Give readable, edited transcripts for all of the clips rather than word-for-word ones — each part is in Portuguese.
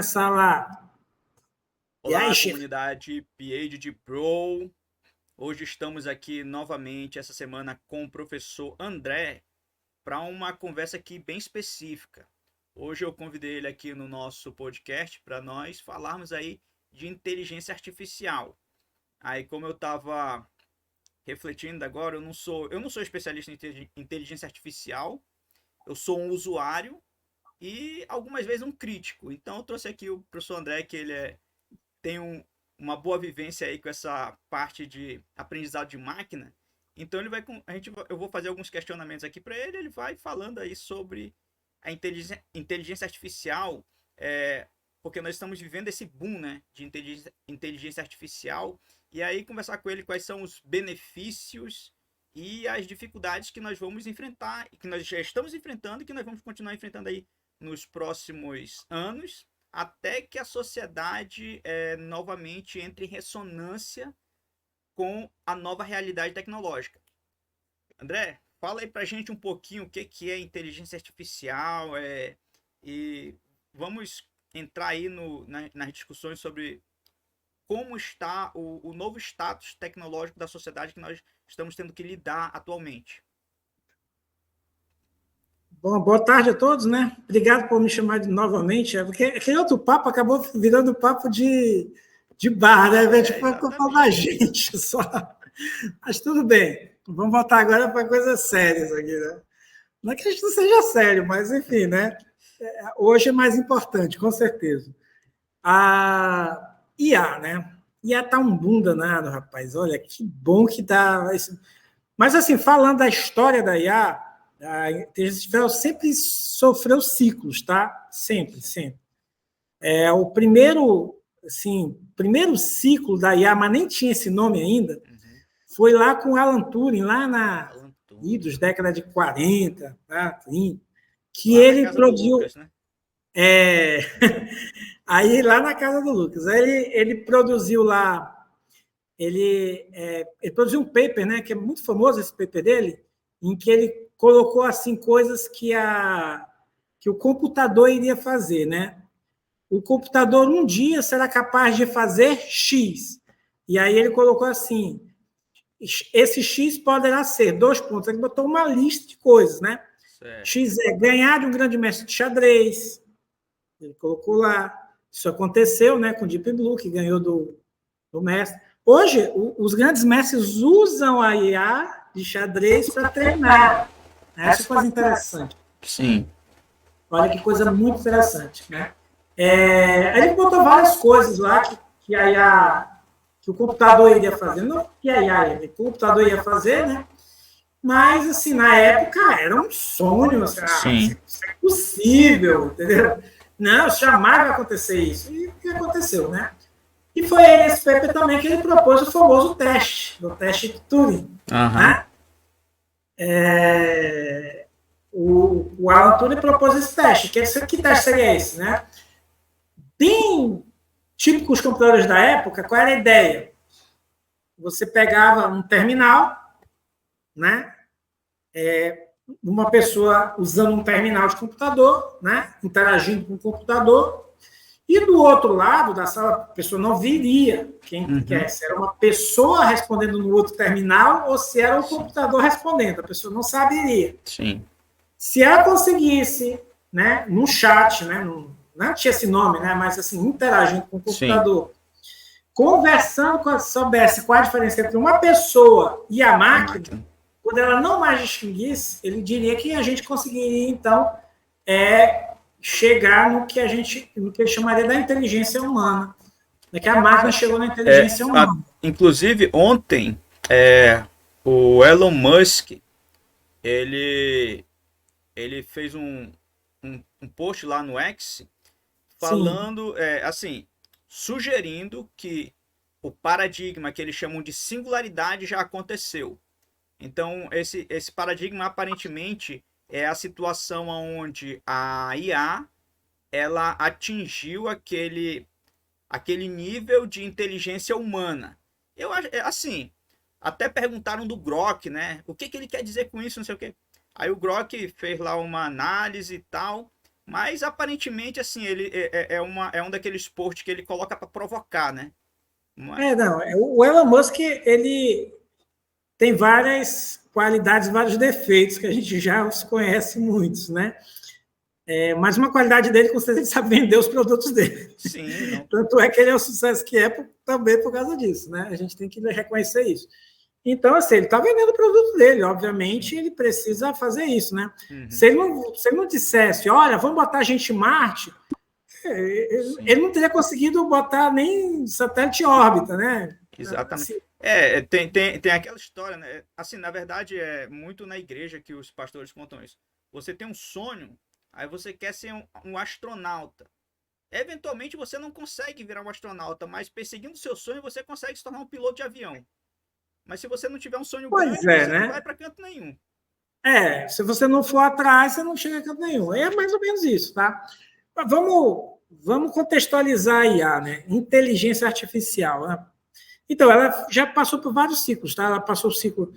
Começar lá. E Olá, aí, chefe? comunidade PhD Pro. Hoje estamos aqui novamente essa semana com o professor André para uma conversa aqui bem específica. Hoje eu convidei ele aqui no nosso podcast para nós falarmos aí de inteligência artificial. Aí, como eu estava refletindo agora, eu não sou especialista em inteligência artificial, eu sou um usuário e algumas vezes um crítico. Então eu trouxe aqui o professor André, que tem uma boa vivência aí com essa parte de aprendizado de máquina. Então eu vou fazer alguns questionamentos aqui para ele. Ele vai falando aí sobre a inteligência artificial, porque nós estamos vivendo esse boom, né, de inteligência artificial. E aí conversar com ele quais são os benefícios e as dificuldades que nós vamos enfrentar, e que nós já estamos enfrentando e que nós vamos continuar enfrentando aí nos próximos anos, até que a sociedade novamente entre em ressonância com a nova realidade tecnológica. André, fala aí pra gente um pouquinho o que é inteligência artificial, e vamos entrar aí nas discussões sobre como está o novo status tecnológico da sociedade que nós estamos tendo que lidar atualmente. Bom, boa tarde a todos, né? Obrigado por me chamar novamente. Porque aquele outro papo acabou virando papo de bar, né? Tipo, eu falo da Exatamente. gente só. Mas tudo bem. Vamos voltar agora para coisas sérias aqui, né? Não é que a gente não seja sério, mas enfim, né? Hoje é mais importante, com certeza. A IA, né? IA tá um boom danado, rapaz. Olha, que bom que tá. Mas, assim, falando da história da IA, a inteligência artificial sempre sofreu ciclos, tá? Sempre, sempre. O primeiro ciclo da IA, mas nem tinha esse nome ainda, Uhum. foi lá com Alan Turing, lá na Alan Turing. dos décadas de 40, tá? 30, que Lá na ele casa do produziu. Lucas, né? É, aí, lá na casa do Lucas, aí ele produziu lá. Ele produziu um paper, né, que é muito famoso esse paper dele, em que ele colocou assim coisas que o computador iria fazer, né? O computador um dia será capaz de fazer X. E aí ele colocou assim, esse X poderá ser dois pontos. Ele botou uma lista de coisas, né? Certo. X é ganhar de um grande mestre de xadrez. Ele colocou lá. Isso aconteceu, né, com o Deep Blue, que ganhou do mestre. Hoje, os grandes mestres usam a IA de xadrez para treinar. Essa é coisa interessante. Sim. Olha que coisa muito interessante, né? Aí ele botou várias coisas lá que a IA, que o computador iria fazer, não que a IA, que o computador ia fazer, né? Mas, assim, na época era um sonho, assim, isso é possível, entendeu? Não, jamais vai acontecer isso. E o que aconteceu, né? E foi nesse paper também que ele propôs o famoso teste, o teste de Turing. Aham. Né? O Alan Turing propôs esse teste. Que teste seria esse? Né? Bem típico os computadores da época, qual era a ideia? Você pegava um terminal, né? Uma pessoa usando um terminal de computador, né? Interagindo com o computador, e do outro lado da sala, a pessoa não viria quem quer, se era uma pessoa respondendo no outro terminal ou se era o computador respondendo. A pessoa não saberia. Sim. Se ela conseguisse, né, num chat, né, não tinha esse nome, né, mas assim, interagindo com o computador, conversando, soubesse qual a diferença entre uma pessoa e a máquina, quando ela não mais distinguisse, ele diria que a gente conseguiria, então, chegar no que ele chamaria da inteligência humana, né, que a máquina chegou na inteligência humana. Inclusive, ontem, o Elon Musk, ele, ele fez um post lá no X Sim. falando, assim, sugerindo que o paradigma que eles chamam de singularidade já aconteceu. Então, esse paradigma aparentemente é a situação onde a IA ela atingiu aquele nível de inteligência humana. Eu acho, assim, até perguntaram do Grok, né? O que ele quer dizer com isso, não sei o quê. Aí o Grok fez lá uma análise e tal, Mas aparentemente, assim, ele é um daqueles esportes que ele coloca para provocar, né? Não, o Elon Musk, ele tem várias qualidades, vários defeitos que a gente já os conhece muitos, né? Mas uma qualidade dele, com certeza, ele sabe vender os produtos dele. Sim, não. Tanto é que ele é o sucesso que é também por causa disso, né? A gente tem que reconhecer isso. Então, assim, ele está vendendo o produto dele, obviamente, ele precisa fazer isso, né? Uhum. Se ele não dissesse, olha, vamos botar a gente em Marte, ele não teria conseguido botar nem satélite em órbita, né? Exatamente. Assim, Tem aquela história, né? Assim, na verdade, é muito na igreja que os pastores contam isso. Você tem um sonho, aí você quer ser um astronauta. Eventualmente você não consegue virar um astronauta, mas perseguindo seu sonho você consegue se tornar um piloto de avião. Mas se você não tiver um sonho grande, você né? não vai para canto nenhum. Se você não for atrás, você não chega a canto nenhum. É mais ou menos isso, tá? Mas vamos contextualizar a IA, né? Inteligência artificial. Né? Então, ela já passou por vários ciclos, tá? Ela passou o ciclo...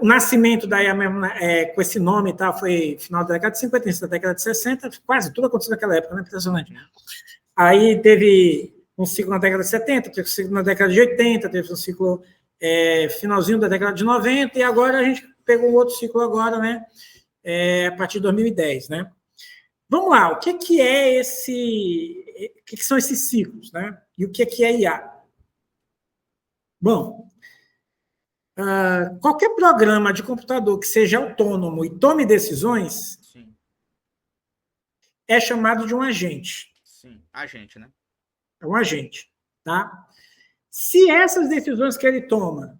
o nascimento da IA mesmo, com esse nome, tá? Foi final da década de 50, início da década de 60, quase tudo aconteceu naquela época, né? Impressionante. Aí teve um ciclo na década de 70, teve um ciclo na década de 80, teve um ciclo finalzinho da década de 90, e agora a gente pegou um outro ciclo agora, né? A partir de 2010, né? Vamos lá, o que é o que são esses ciclos, né? E o que é IA? Bom, qualquer programa de computador que seja autônomo e tome decisões Sim. É chamado de um agente. Sim, agente, né? É um agente, tá? Se essas decisões que ele toma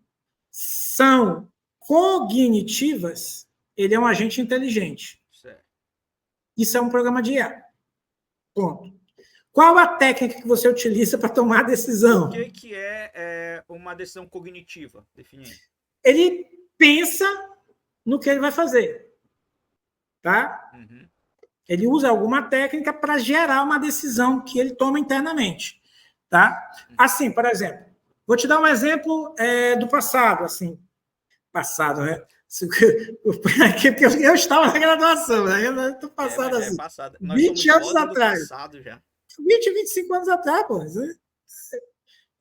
são cognitivas, ele é um agente inteligente. Certo. Isso é um programa de IA. Ponto. Qual a técnica que você utiliza para tomar a decisão? O que é uma decisão cognitiva? Definir. Ele pensa no que ele vai fazer. Tá? Uhum. Ele usa alguma técnica para gerar uma decisão que ele toma internamente. Tá? Assim, por exemplo, vou te dar um exemplo do passado. Assim, passado, né? Porque eu estava na graduação, né? Eu tô passado assim. Passado. 20 anos atrás. Passado já. 20, 25 anos atrás, pô.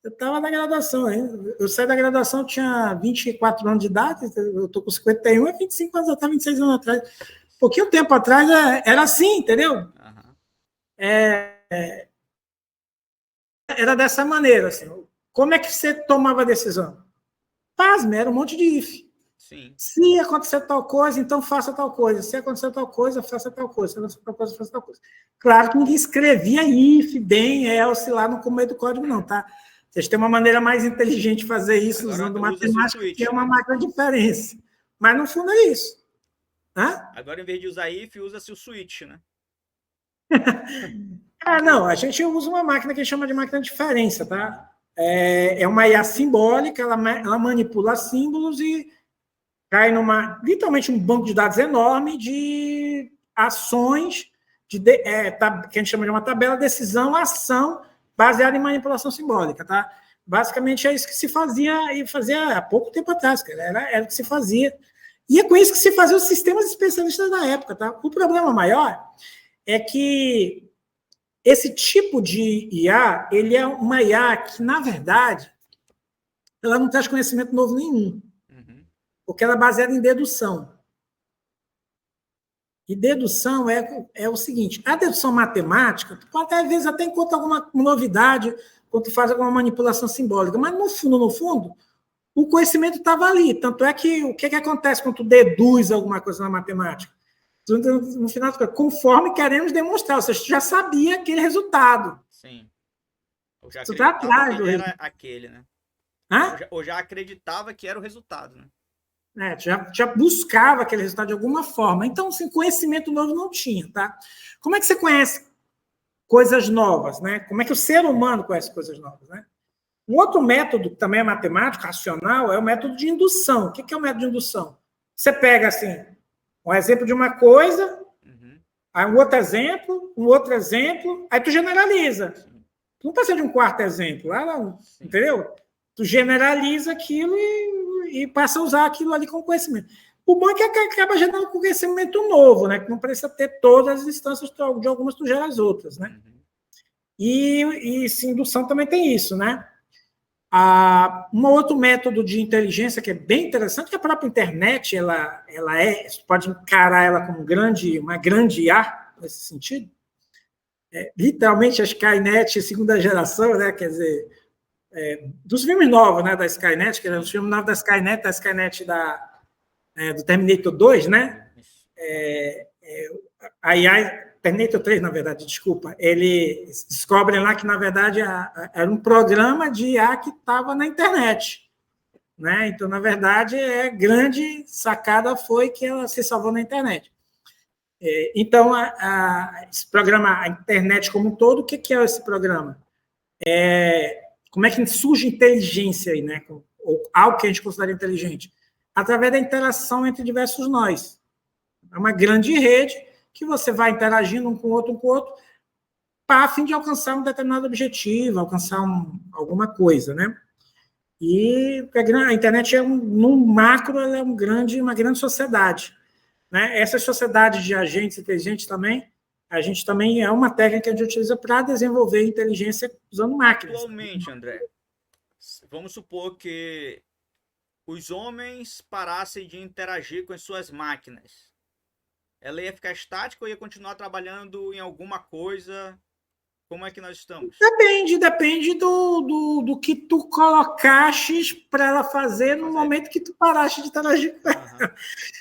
Eu estava na graduação ainda. Eu saí da graduação, tinha 24 anos de idade, eu estou com 51, 25 anos atrás, 26 anos atrás. Pouquinho tempo atrás era assim, entendeu? Uhum. Era dessa maneira. Assim. Como é que você tomava a decisão? Pasme, era um monte de if. Sim. Se acontecer tal coisa, então faça tal coisa. Se acontecer tal coisa, faça tal coisa. Se acontecer tal coisa, faça tal coisa. Claro que ninguém escrevia if, bem, else lá no meio do código, não, tá? Vocês têm uma maneira mais inteligente de fazer isso agora, usando matemática, switch, que é uma máquina de diferença. Mas, no fundo, é isso. Hã? Agora, em vez de usar if, usa-se o switch, né? Não. A gente usa uma máquina que a gente chama de máquina de diferença, tá? É uma IA simbólica, ela manipula símbolos e cai literalmente um banco de dados enorme de ações que a gente chama de uma tabela decisão, ação, baseada em manipulação simbólica, tá? Basicamente é isso que se fazia e fazia há pouco tempo atrás, cara. Era o que se fazia. E é com isso que se fazia os sistemas especialistas da época, tá? O problema maior é que esse tipo de IA, ele é uma IA que, na verdade, ela não traz conhecimento novo nenhum. Porque ela é baseada em dedução. E dedução é o seguinte, a dedução matemática, tu pode, às vezes, até encontrar alguma novidade, quando tu faz alguma manipulação simbólica, mas, no fundo, o conhecimento estava ali. Tanto é que o que acontece quando tu deduz alguma coisa na matemática? Tu, no final, conforme queremos demonstrar, ou seja, tu já sabia aquele resultado. Sim. Ou já tu tá atrás que era aquele, né? Ou já acreditava que era o resultado, né? Já buscava aquele resultado de alguma forma. Então, assim, conhecimento novo não tinha, tá? Como é que você conhece coisas novas, né? Como é que o ser humano conhece coisas novas, né? Um outro método, que também é matemático, racional, é o método de indução. O que é o método de indução? Você pega, assim, um exemplo de uma coisa, aí um outro exemplo, aí tu generaliza. Tu não precisa de um quarto exemplo, entendeu? Tu generaliza aquilo e passa a usar aquilo ali como conhecimento. O bom é que acaba gerando conhecimento novo, né? Que não precisa ter todas as instâncias, de algumas tu gera as outras, né? E sim, indução também tem isso, né? Um outro método de inteligência que é bem interessante, que a própria internet, você pode encarar ela como uma grande IA, nesse sentido. Literalmente, a Skynet, segunda geração, né? Quer dizer, dos filmes novos, né? Da Skynet, que eram os filmes novos da Skynet do Terminator 2, né? A IA, Terminator 3, na verdade, desculpa, eles descobrem lá que, na verdade, era um programa de IA que estava na internet. Né? Então, na verdade, a grande sacada foi que ela se salvou na internet. Então, esse programa, a internet como um todo, o que é esse programa? Como é que surge inteligência aí, né? Ou algo que a gente considera inteligente? Através da interação entre diversos nós. É uma grande rede que você vai interagindo um com o outro, para a fim de alcançar um determinado objetivo, alcançar alguma coisa, né? E a internet, no macro, ela é uma grande sociedade. Né? Essa sociedade de agentes inteligentes também, a gente também é uma técnica que a gente utiliza para desenvolver inteligência usando máquinas. Atualmente, André, vamos supor que os homens parassem de interagir com as suas máquinas. Ela ia ficar estática ou ia continuar trabalhando em alguma coisa? Como é que nós estamos? Depende do que tu colocaste para ela fazer no momento que tu paraste de interagir com ela.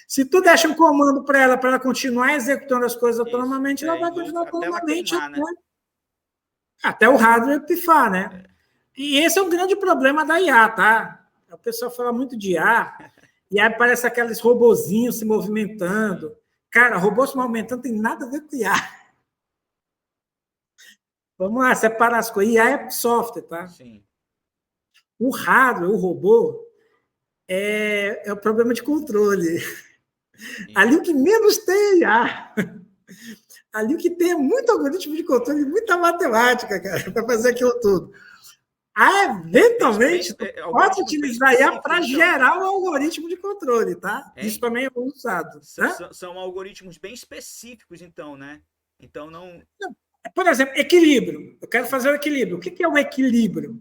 Se tu deixa um comando para ela continuar executando as coisas autonomamente, ela vai continuar autonomamente até o hardware pifar, né? E esse é um grande problema da IA, tá? O pessoal fala muito de IA, e aí parece aqueles robozinhos se movimentando. Cara, robô se movimentando tem nada a ver com IA. Vamos lá, separar as coisas. IA é software, tá? Sim. O hardware, o robô, é o problema de controle. Sim. Ali o que menos tem IA. Ali o que tem é muito algoritmo de controle, muita matemática, cara, para fazer aquilo tudo. Eventualmente, pode utilizar IA para gerar um algoritmo de controle, tá? Hein? Isso também é usado. São algoritmos bem específicos, então, né? Então, não... Por exemplo, equilíbrio. Eu quero fazer o equilíbrio. O que é o equilíbrio?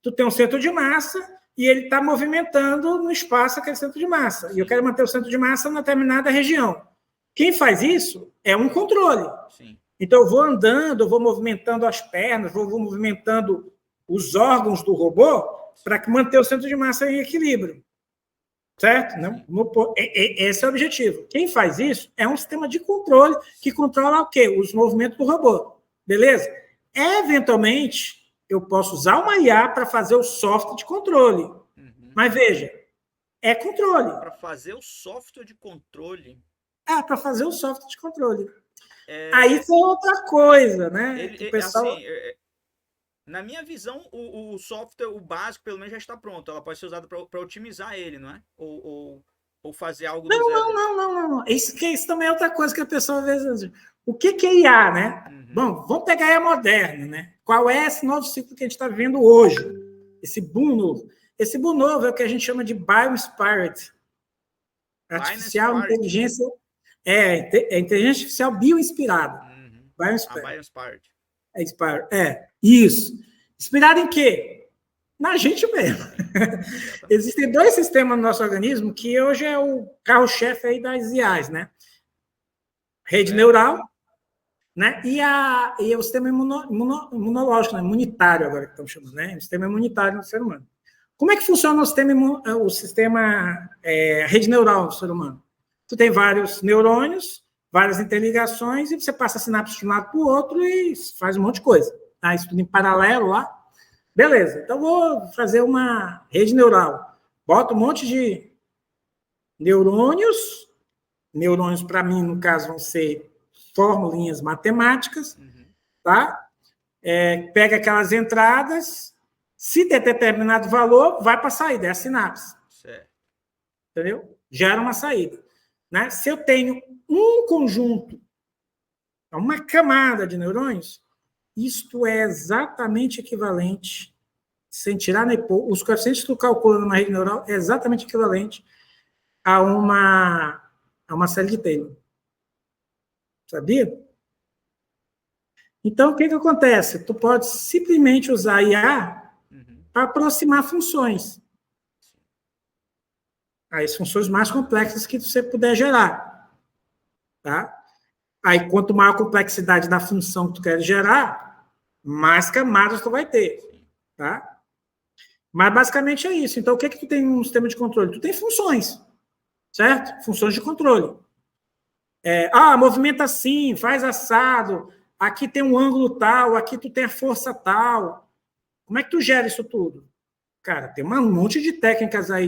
Tu tem um centro de massa e ele está movimentando no espaço aquele centro de massa. Sim. E eu quero manter o centro de massa em determinada região. Quem faz isso é um controle. Sim. Então, eu vou andando, eu vou movimentando as pernas, vou movimentando os órgãos do robô para manter o centro de massa em equilíbrio. Certo? Não? Esse é o objetivo. Quem faz isso é um sistema de controle que controla o quê? Os movimentos do robô. Beleza? Eventualmente, eu posso usar uma IA para fazer o software de controle. Uhum. Mas veja, é controle. Para fazer o software de controle? Para fazer o software de controle. Aí foi outra coisa, né? O pessoal... Assim, na minha visão, o software, o básico, pelo menos já está pronto. Ela pode ser usada para otimizar ele, não é? Ou fazer algo do zero. Não. Isso também é outra coisa que a pessoa às vezes... O que é IA, né? Uhum. Bom, vamos pegar a IA moderna, né? Qual é esse novo ciclo que a gente está vivendo hoje? Esse boom novo. Esse boom novo é o que a gente chama de Bio-Inspired. Artificial inteligência... inteligência artificial bio-inspirada. Uhum. Bio-Inspired. Isso. Inspirado em quê? Na gente mesmo. Existem dois sistemas no nosso organismo que hoje é o carro-chefe aí das IAs, né? Rede neural, né? E o sistema imunológico, né? Imunitário agora que estamos chamando, né? O sistema imunitário do ser humano. Como é que funciona o sistema rede neural do ser humano? Tu tem vários neurônios, várias interligações, e você passa a sinapse de um lado para o outro e faz um monte de coisa. Tá? Isso tudo em paralelo lá. Beleza, então vou fazer uma rede neural. Boto um monte de neurônios. Neurônios, para mim, no caso, vão ser formulinhas matemáticas. Tá? Pega aquelas entradas, se der determinado valor, vai para a saída, é a sinapse. Certo. Entendeu? Gera uma saída. Né? Se eu tenho um conjunto, uma camada de neurônios, isto é exatamente equivalente, sem tirar nem pôr, os coeficientes que tu calcula numa rede neural é exatamente equivalente a uma série de Taylor. Sabia? Então, o que acontece? Tu pode simplesmente usar a IA para aproximar funções. As funções mais complexas que você puder gerar. Tá? Aí, quanto maior a complexidade da função que tu quer gerar, mais camadas tu vai ter. Tá? Mas, basicamente, é isso. Então, o que tu tem no sistema de controle? Tu tem funções, certo? Funções de controle. Movimenta assim, faz assado, aqui tem um ângulo tal, aqui tu tem a força tal. Como é que tu gera isso tudo? Cara, tem um monte de técnicas aí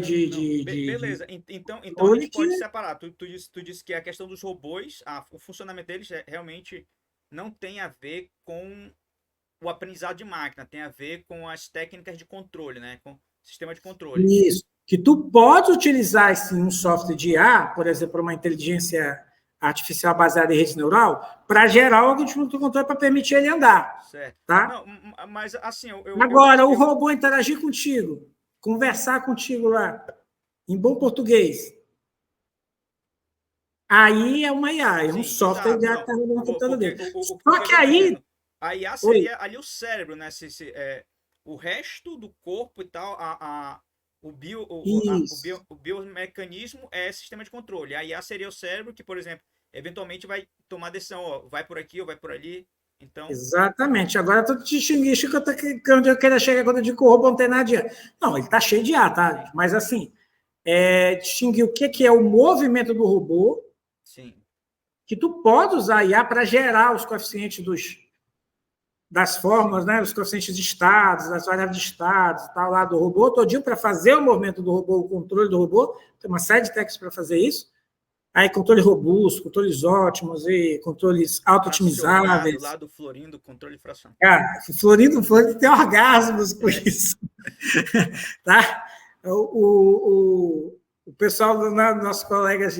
beleza, então a gente pode separar. Tu disse que a questão dos robôs, o funcionamento deles realmente não tem a ver com o aprendizado de máquina, tem a ver com as técnicas de controle, né? Com o sistema de controle. Isso. Que tu pode utilizar assim, um software de IA, por exemplo, uma inteligência artificial baseada em rede neural, para gerar o algoritmo do controle para permitir ele andar. Certo. Tá? Não, mas assim, agora, o robô interagir contigo, conversar contigo lá, em bom português. Aí é uma IA, é um software de IA que está rodando no computador dele. Só que aí... A IA seria ali o cérebro, né? O resto do corpo e tal, o biomecanismo é sistema de controle. A IA seria o cérebro que, por exemplo, eventualmente vai tomar decisão, ó, vai por aqui ou vai por ali. Então... Exatamente. Agora tu distinguiste onde eu queria chegar quando eu digo que o robô não tem nada de IA. Não, ele está cheio de IA, tá? Mas assim, distinguir o que é o movimento do robô. Sim. Que tu pode usar a IA para gerar os coeficientes das fórmulas, né? Os coeficientes de estados, as variáveis de estados, tal, lá do robô, todinho para fazer o movimento do robô, o controle do robô. Tem uma série de técnicas para fazer isso. Aí, controle robusto, controles ótimos e controles auto-otimizáveis. Lá do Florindo, controle fracionário. Cara, o Florindo tem orgasmos com isso. Tá? O pessoal, nossos colegas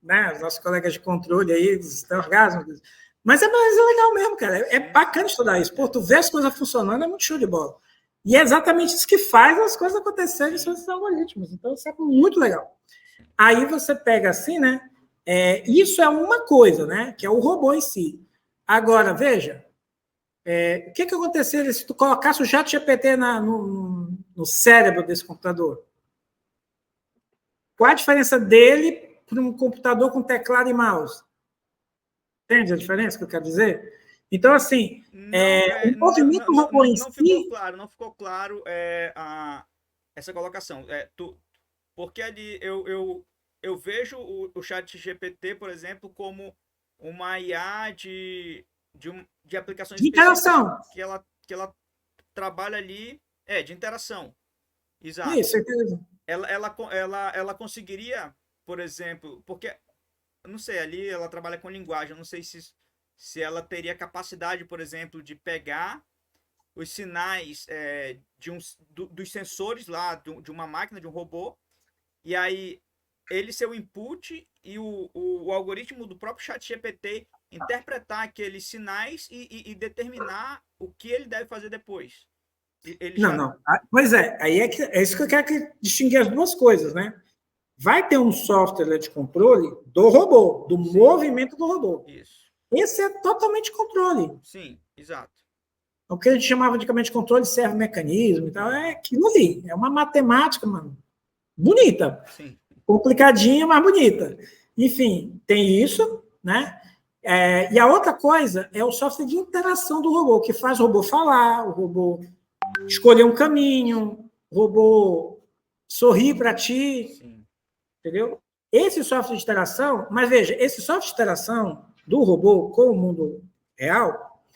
né, os nossos colegas de controle aí, eles têm orgasmos. Mas é legal mesmo, cara. É bacana estudar isso. Pô, tu vê as coisas funcionando, é muito show de bola. E é exatamente isso que faz as coisas acontecerem em seus algoritmos. Então, isso é muito legal. Aí você pega assim, né? Isso é uma coisa, né? Que é o robô em si. Agora, veja, o que aconteceria se tu colocasse o ChatGPT no cérebro desse computador? Qual a diferença dele para um computador com teclado e mouse? Entende a diferença que eu quero dizer? Então, assim, o movimento do robô em si... Não ficou claro essa colocação. Porque ali eu vejo o ChatGPT, por exemplo, como uma IA de aplicações de interação. Que ela trabalha ali, de interação. Exato. Isso, ela conseguiria, por exemplo, porque, não sei, ali ela trabalha com linguagem, eu não sei se ela teria capacidade, por exemplo, de pegar os sinais dos sensores lá de uma máquina, de um robô, e aí ele ser o input e o algoritmo do próprio ChatGPT interpretar aqueles sinais e determinar o que ele deve fazer depois. Não. Pois aí é isso que eu quero distinguir as duas coisas, né? Vai ter um software de controle do robô, do movimento do robô. Isso. Esse é totalmente controle. Sim, exato. O que a gente chamava antigamente de controle serve mecanismo e tal, é aquilo ali. É uma matemática, mano, bonita. Sim. Complicadinha, mas bonita. Enfim, tem isso, né? E a outra coisa é o software de interação do robô, que faz o robô falar, o robô escolher um caminho, o robô sorrir para ti. Sim. Entendeu? Esse software de interação, mas veja, esse software de interação do robô com o mundo real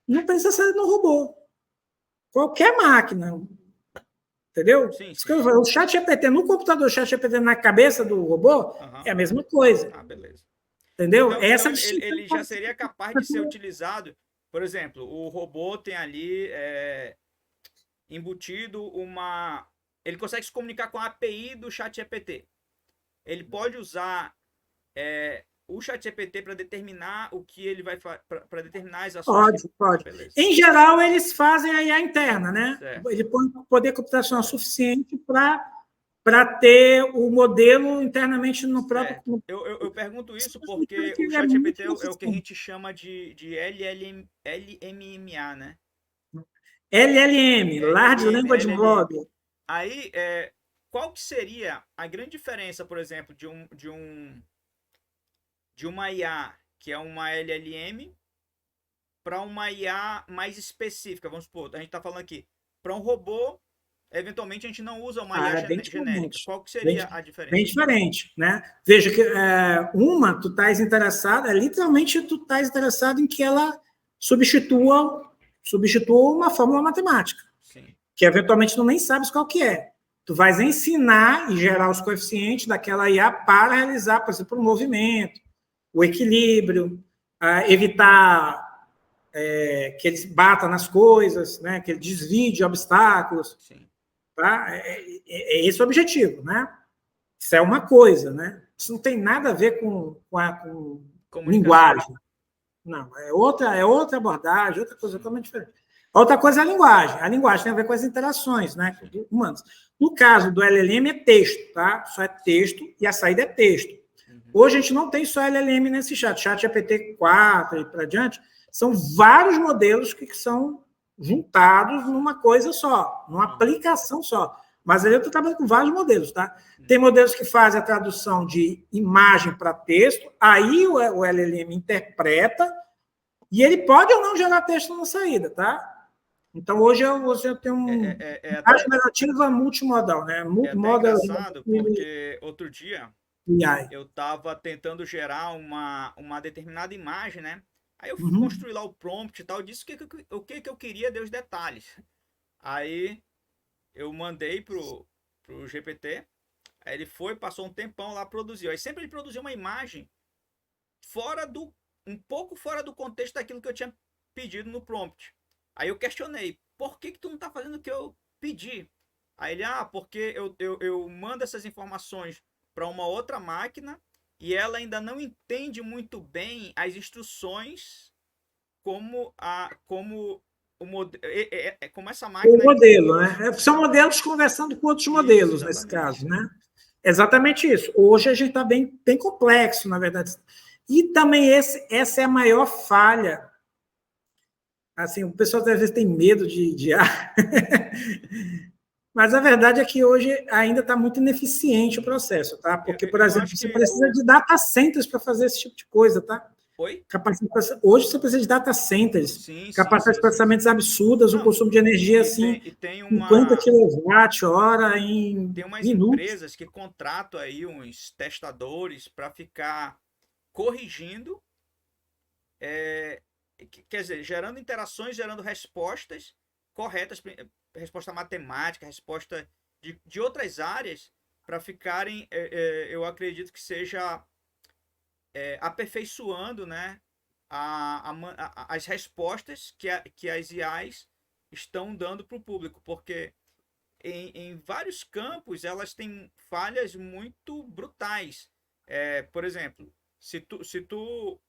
não precisa ser no robô. Qualquer máquina. Entendeu? Sim. O ChatGPT no computador, o ChatGPT na cabeça do robô, é a mesma coisa. Beleza. Entendeu? Então ele já seria capaz de ser utilizado. Por exemplo, o robô tem ali embutido uma... Ele consegue se comunicar com a API do ChatGPT. Ele pode usar o ChatGPT para determinar o que ele vai fazer, para determinar as ações. Pode. Beleza. Em geral, eles fazem a IA interna, né? Certo. Ele põe poder computacional suficiente para para ter o modelo internamente no próprio. Eu pergunto isso porque o ChatGPT é o que a gente chama de LLMA, né? LLM, Large Language Model. Aí, qual que seria a grande diferença, por exemplo, de uma IA que é uma LLM para uma IA mais específica? Vamos supor, a gente está falando aqui, para um robô, eventualmente a gente não usa uma IA genérica. Qual que seria a diferença? Bem diferente, né? Veja que tu estás interessado, literalmente tu estás interessado em que ela substitua uma fórmula matemática. Sim. Que eventualmente tu nem sabes qual que é. Tu vais ensinar e gerar os coeficientes daquela IA para realizar, por exemplo, o movimento, o equilíbrio, evitar que ele bata nas coisas, né? Que ele desvie de obstáculos. Sim. Tá? É esse o objetivo, né? Isso é uma coisa, né? Isso não tem nada a ver com linguagem. Não, é outra abordagem, outra coisa totalmente diferente. Outra coisa é a linguagem. A linguagem tem a ver com as interações, né, humanas. No caso do LLM é texto, tá? Só é texto e a saída é texto. Hoje a gente não tem só LLM nesse chat. Chat GPT-4 e para diante, são vários modelos que são juntados numa coisa só, numa aplicação só. Mas aí eu estou trabalhando com vários modelos, tá? Tem modelos que fazem a tradução de imagem para texto, aí o LLM interpreta e ele pode ou não gerar texto na saída, tá? Então, hoje eu tenho a narrativa multimodal, né? Multimodal. É até engraçado, porque outro dia eu estava tentando gerar uma determinada imagem, né? Aí eu fui construir lá o prompt e tal, disse o que eu queria, dei os detalhes. Aí eu mandei pro GPT, aí ele foi, passou um tempão lá, produziu. Aí sempre ele produziu uma imagem um pouco fora do contexto daquilo que eu tinha pedido no prompt. Aí eu questionei, por que tu não tá fazendo o que eu pedi? Aí ele, porque eu mando essas informações para uma outra máquina e ela ainda não entende muito bem as instruções como essa máquina... O modelo, né? São modelos conversando com outros modelos, nesse caso, né? Exatamente isso. Hoje a gente está bem complexo, na verdade. E também essa é a maior falha. Assim, o pessoal às vezes tem medo de mas a verdade é que hoje ainda está muito ineficiente o processo, tá? Porque, por exemplo, você precisa de data centers para fazer esse tipo de coisa, tá? Oi? Hoje você precisa de data centers, capacidades de processamentos absurdas, o consumo de energia assim, 50 kWh em tem umas minutos. Empresas que contratam aí uns testadores para ficar corrigindo, quer dizer, gerando interações, gerando respostas corretas, resposta matemática, resposta de outras áreas, para ficarem, eu acredito que seja aperfeiçoando, né, as respostas que as IAs estão dando para o público, porque em vários campos elas têm falhas muito brutais. Por exemplo, se tu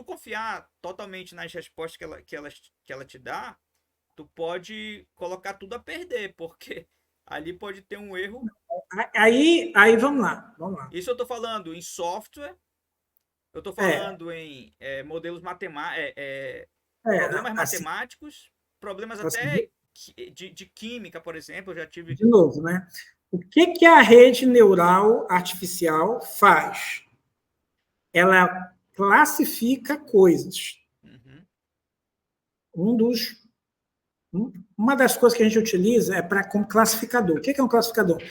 confiar totalmente nas respostas que ela te dá, tu pode colocar tudo a perder, porque ali pode ter um erro. Aí vamos lá. Isso eu estou falando em software, eu estou falando em modelos matemáticos, problemas matemáticos, problemas até de química, por exemplo, eu já tive... De novo, né? O que a rede neural artificial faz? Ela classifica coisas. Uma das coisas que a gente utiliza é como classificador. O que é um classificador?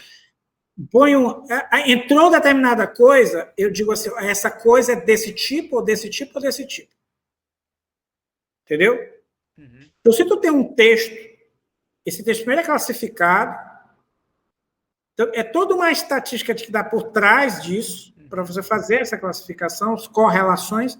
Entrou determinada coisa, eu digo assim, essa coisa é desse tipo, ou desse tipo, ou desse tipo. Entendeu? Então, se tu tem um texto, esse texto primeiro é classificado, então, é toda uma estatística que dá por trás disso, para você fazer essa classificação, as correlações.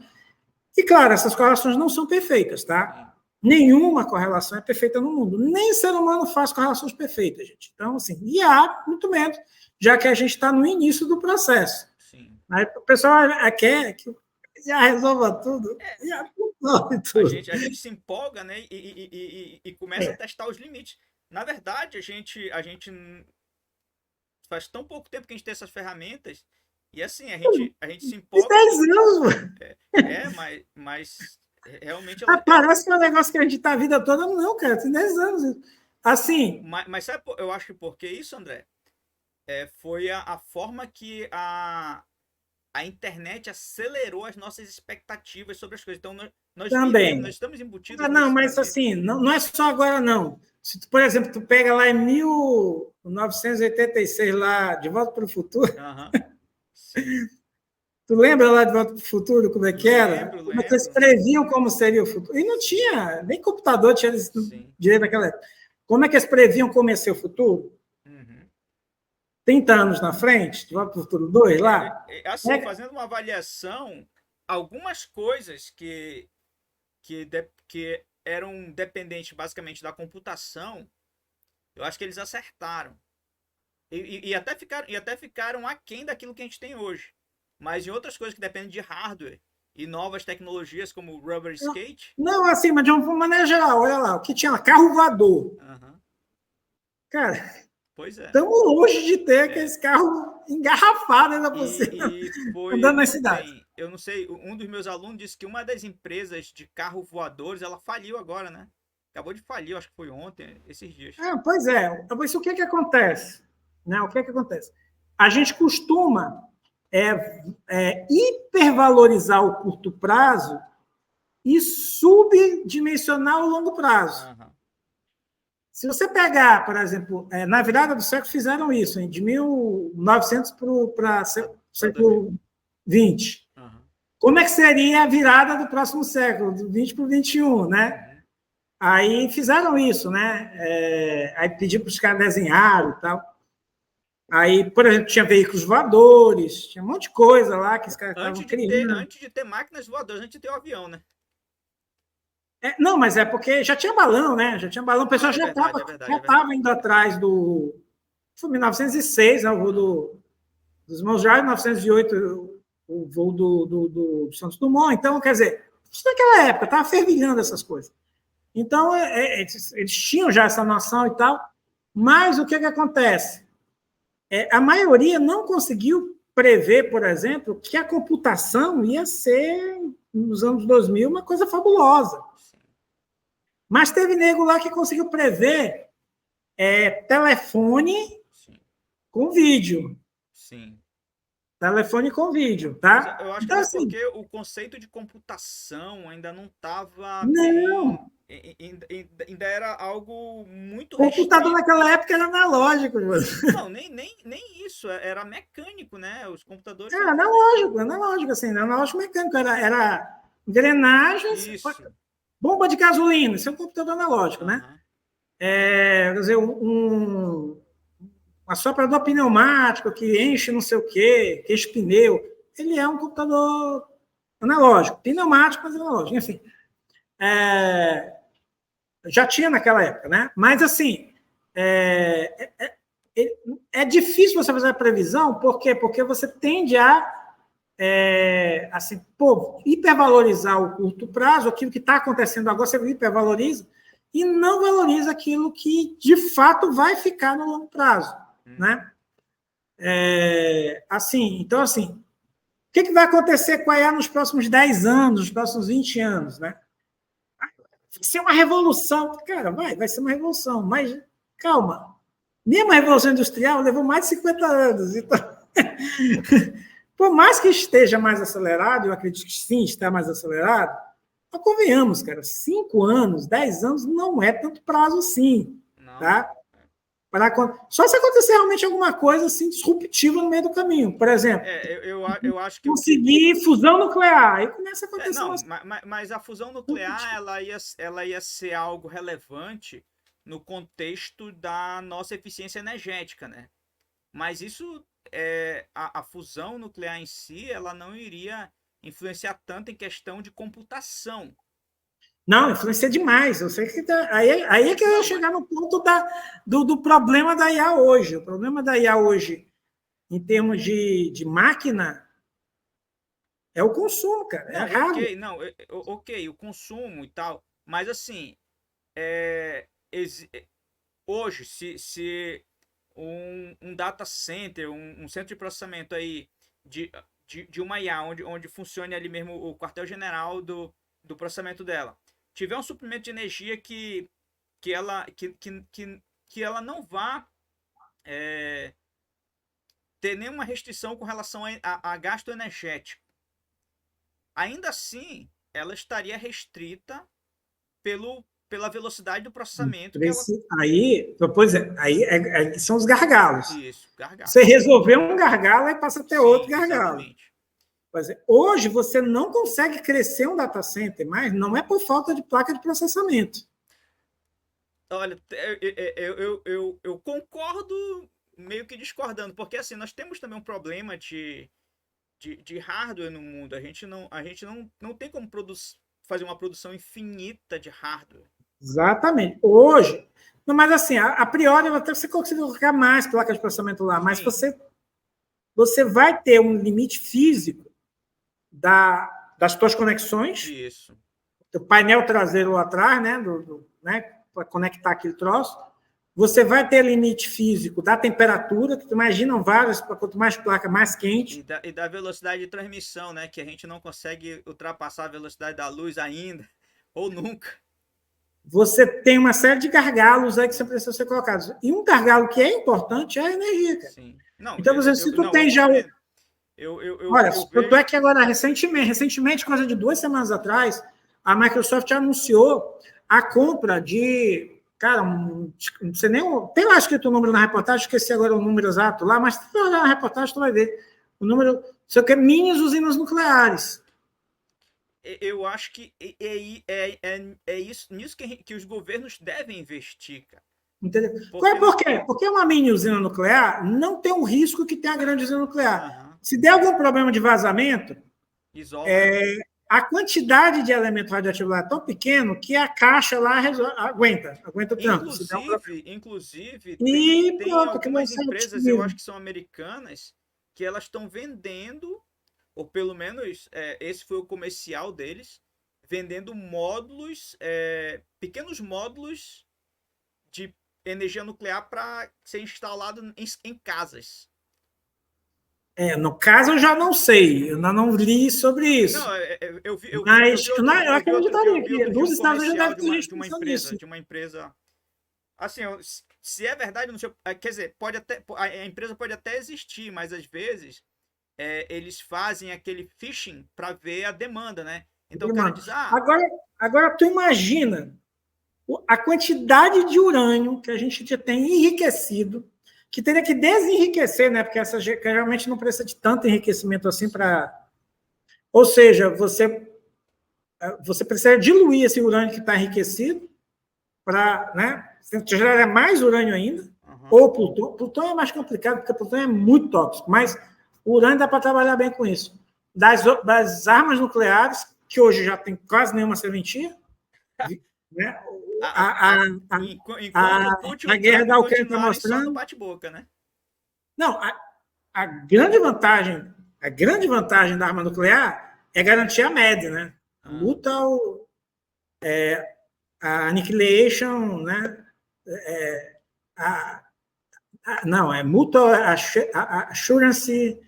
E, claro, essas correlações não são perfeitas, tá? Nenhuma correlação é perfeita no mundo. Nem o ser humano faz correlações perfeitas, gente. Então, assim, e há muito menos, já que a gente está no início do processo. Sim. Aí o pessoal quer que já resolva tudo. Já resolve tudo. A gente se empolga, né? E começa a testar os limites. Na verdade, a gente faz tão pouco tempo que a gente tem essas ferramentas, e assim, a gente se Tem empolga. 10 anos, mano. Mas realmente Parece que é um negócio que a gente tá a vida toda. Não, cara, tem 10 anos. Assim, mas sabe, eu acho que por que isso, André? Foi a forma que a internet acelerou as nossas expectativas sobre as coisas. Então, nós vivemos, nós também. estamos embutidos Ah, não, na mas vida. assim, não é só agora, não. Se tu, por exemplo, tu pega lá em 1986, lá, De Volta para o Futuro, Aham, sim. tu lembra lá De Volta para o Futuro, como é que era? Lembro, Como é que eles lembro. previam como seria o futuro? E não tinha, nem computador tinha Sim. direito naquela época. Como é que eles previam como ia ser o futuro? Uhum. 30 anos na frente, De Volta para o Futuro 2 lá? Assim, fazendo uma avaliação, algumas coisas que eram dependentes basicamente da computação, eu acho que eles acertaram. E até ficaram aquém daquilo que a gente tem hoje. Mas em outras coisas que dependem de hardware e novas tecnologias como o rubber skate. Não, assim, mas de uma maneira geral, olha lá, o que tinha lá, carro voador. Uhum. Cara, Pois é. estamos longe de ter É. aqueles carros engarrafados ainda por cima, E foi andando na cidade. ontem, eu não sei, um dos meus alunos disse que uma das empresas de carro voadores, ela faliu agora, né? Acabou de falir, eu acho que foi ontem, esses dias. Pois é, mas o que que acontece? Né? O que que acontece? A gente costuma hipervalorizar o curto prazo e subdimensionar o longo prazo. Uhum. Se você pegar, por exemplo, na virada do século fizeram isso, de 1900 para século XX. Uhum. Como é que seria a virada do próximo século, do 20 para o 21, né? Uhum. Aí fizeram isso, né? Aí pediu para os caras desenharem e tal. Aí, por exemplo, tinha veículos voadores, tinha um monte de coisa lá que os caras estavam criando. Antes de ter máquinas voadoras, antes de ter o avião, né? Não, mas é porque já tinha balão, né? Já tinha balão, o pessoal É já verdade, estava é verdade, já é verdade. tava indo atrás do. Foi 1906, né, o voo dos irmãos Wright, 1908, o voo do Santos Dumont. Então, quer dizer, isso naquela época, estava fervilhando essas coisas. Então, eles tinham já essa noção e tal, mas o que acontece? A maioria não conseguiu prever, por exemplo, que a computação ia ser, nos anos 2000, uma coisa fabulosa. Sim. Mas teve nego lá que conseguiu prever telefone Sim. com vídeo. Sim. Telefone com vídeo, Mas tá? eu acho que Então, até assim, porque o conceito de computação ainda não estava bem. não. Ainda era algo muito Computador restrito. naquela época era analógico, mano. Não, nem isso. Era mecânico, né? Os computadores. Analógico, assim, analógico mecânico. Era engrenagens, Isso. bomba de gasolina, isso é um computador analógico, né? Aham. Quer dizer, um assoprador pneumático que enche não sei o quê, que enche pneu. Ele é um computador analógico, pneumático, mas analógico, enfim. Já tinha naquela época, né? Mas, assim, é difícil você fazer a previsão, por quê? Porque você tende a assim, hipervalorizar o curto prazo, aquilo que está acontecendo agora, você hipervaloriza, e não valoriza aquilo que, de fato, vai ficar no longo prazo, né? Então, assim, o que vai acontecer com a IA nos próximos 10 anos, nos próximos 20 anos, né? Vai ser uma revolução. Cara, vai ser uma revolução, mas calma. Mesmo a Revolução Industrial levou mais de 50 anos. Então, por mais que esteja mais acelerado, eu acredito que sim, está mais acelerado, mas convenhamos, cara, 5 anos, 10 anos não é tanto prazo assim, Não, não. tá? Só se acontecer realmente alguma coisa assim disruptiva no meio do caminho. Por exemplo, Eu acho que o que. conseguir fusão nuclear, aí começa a acontecer Não, umas mas a fusão nuclear ela ia ser algo relevante no contexto da nossa eficiência energética, né? Mas isso, a fusão nuclear em si, ela não iria influenciar tanto em questão de computação. Não, influencia demais. Eu sei que aí é que eu ia Não, chegar no ponto do problema da IA hoje. O problema da IA hoje, em termos de máquina, é o consumo, cara. É não, raro. ok, não, ok, o consumo e tal, mas assim, hoje, se um data center, um centro de processamento aí de uma IA, onde funcione ali mesmo o quartel-general do processamento dela, tiver um suprimento de energia que ela não vá ter nenhuma restrição com relação a gasto energético, ainda assim ela estaria restrita pela velocidade do processamento. Aí, pois é, aí são os gargalos. Isso, gargalo. Você resolveu um gargalo, aí passa a ter outro gargalo. Exatamente. Pois é, hoje você não consegue crescer um data center, mas não é por falta de placa de processamento. Olha, eu concordo meio que discordando, porque assim, nós temos também um problema de hardware no mundo. A gente não tem como fazer uma produção infinita de hardware. Exatamente. Hoje, não, mas assim, a priori até você consegue colocar mais placas de processamento lá, mas você vai ter um limite físico das suas conexões. Isso. O painel traseiro lá atrás, né, para conectar aquele troço. Você vai ter limite físico da temperatura, que tu imaginam várias, quanto mais placa, mais quente. E da velocidade de transmissão, né? Que a gente não consegue ultrapassar a velocidade da luz ainda, ou nunca. Você tem uma série de gargalos aí que precisam ser colocados. E um gargalo que é importante é a energia, cara. Sim. Não, então, se tu tem já... Olha, tanto é que agora, recentemente, coisa de 2 semanas atrás, a Microsoft anunciou a compra de... Cara, não sei nem... Tem lá escrito o número na reportagem, esqueci agora o número exato lá, mas se tu olhar na reportagem, tu vai ver. O número... Sei o que, mini usinas nucleares. Eu acho que é isso, nisso que os governos devem investir, cara. Entendeu? Por quê? Porque uma mini usina nuclear não tem o risco que tem a grande usina nuclear. Uhum. Se der algum problema de vazamento, a quantidade de elemento radioativo lá é tão pequeno que a caixa lá aguenta o tranco. Inclusive tem algumas empresas, eu acho que são americanas, que elas estão vendendo, ou pelo menos esse foi o comercial deles, vendendo módulos, pequenos módulos de energia nuclear para ser instalado em casas. No caso, eu já não sei, eu não li sobre isso. Não, eu acreditaria que dos Estados Unidos deve ter gente pensando nisso. De uma empresa. Assim, se é verdade, não sei. Quer dizer, a empresa pode até existir, mas às vezes eles fazem aquele phishing para ver a demanda, né? Então o cara diz, agora tu imagina a quantidade de urânio que a gente já tem enriquecido, que teria que desenriquecer, né? Porque essa realmente não precisa de tanto enriquecimento assim para... Ou seja, você precisa diluir esse urânio que está enriquecido para, né, gerar mais urânio ainda, ou plutônio. Plutônio é mais complicado, porque plutônio é muito tóxico, mas o urânio dá para trabalhar bem com isso. Das armas nucleares, que hoje já tem quase nenhuma serventia, né? A guerra da Ucrânia está mostrando. Bate-boca, né? Não, a grande vantagem da arma nuclear é garantir a média, né? A luta, a annihilation, né? Mutual assurance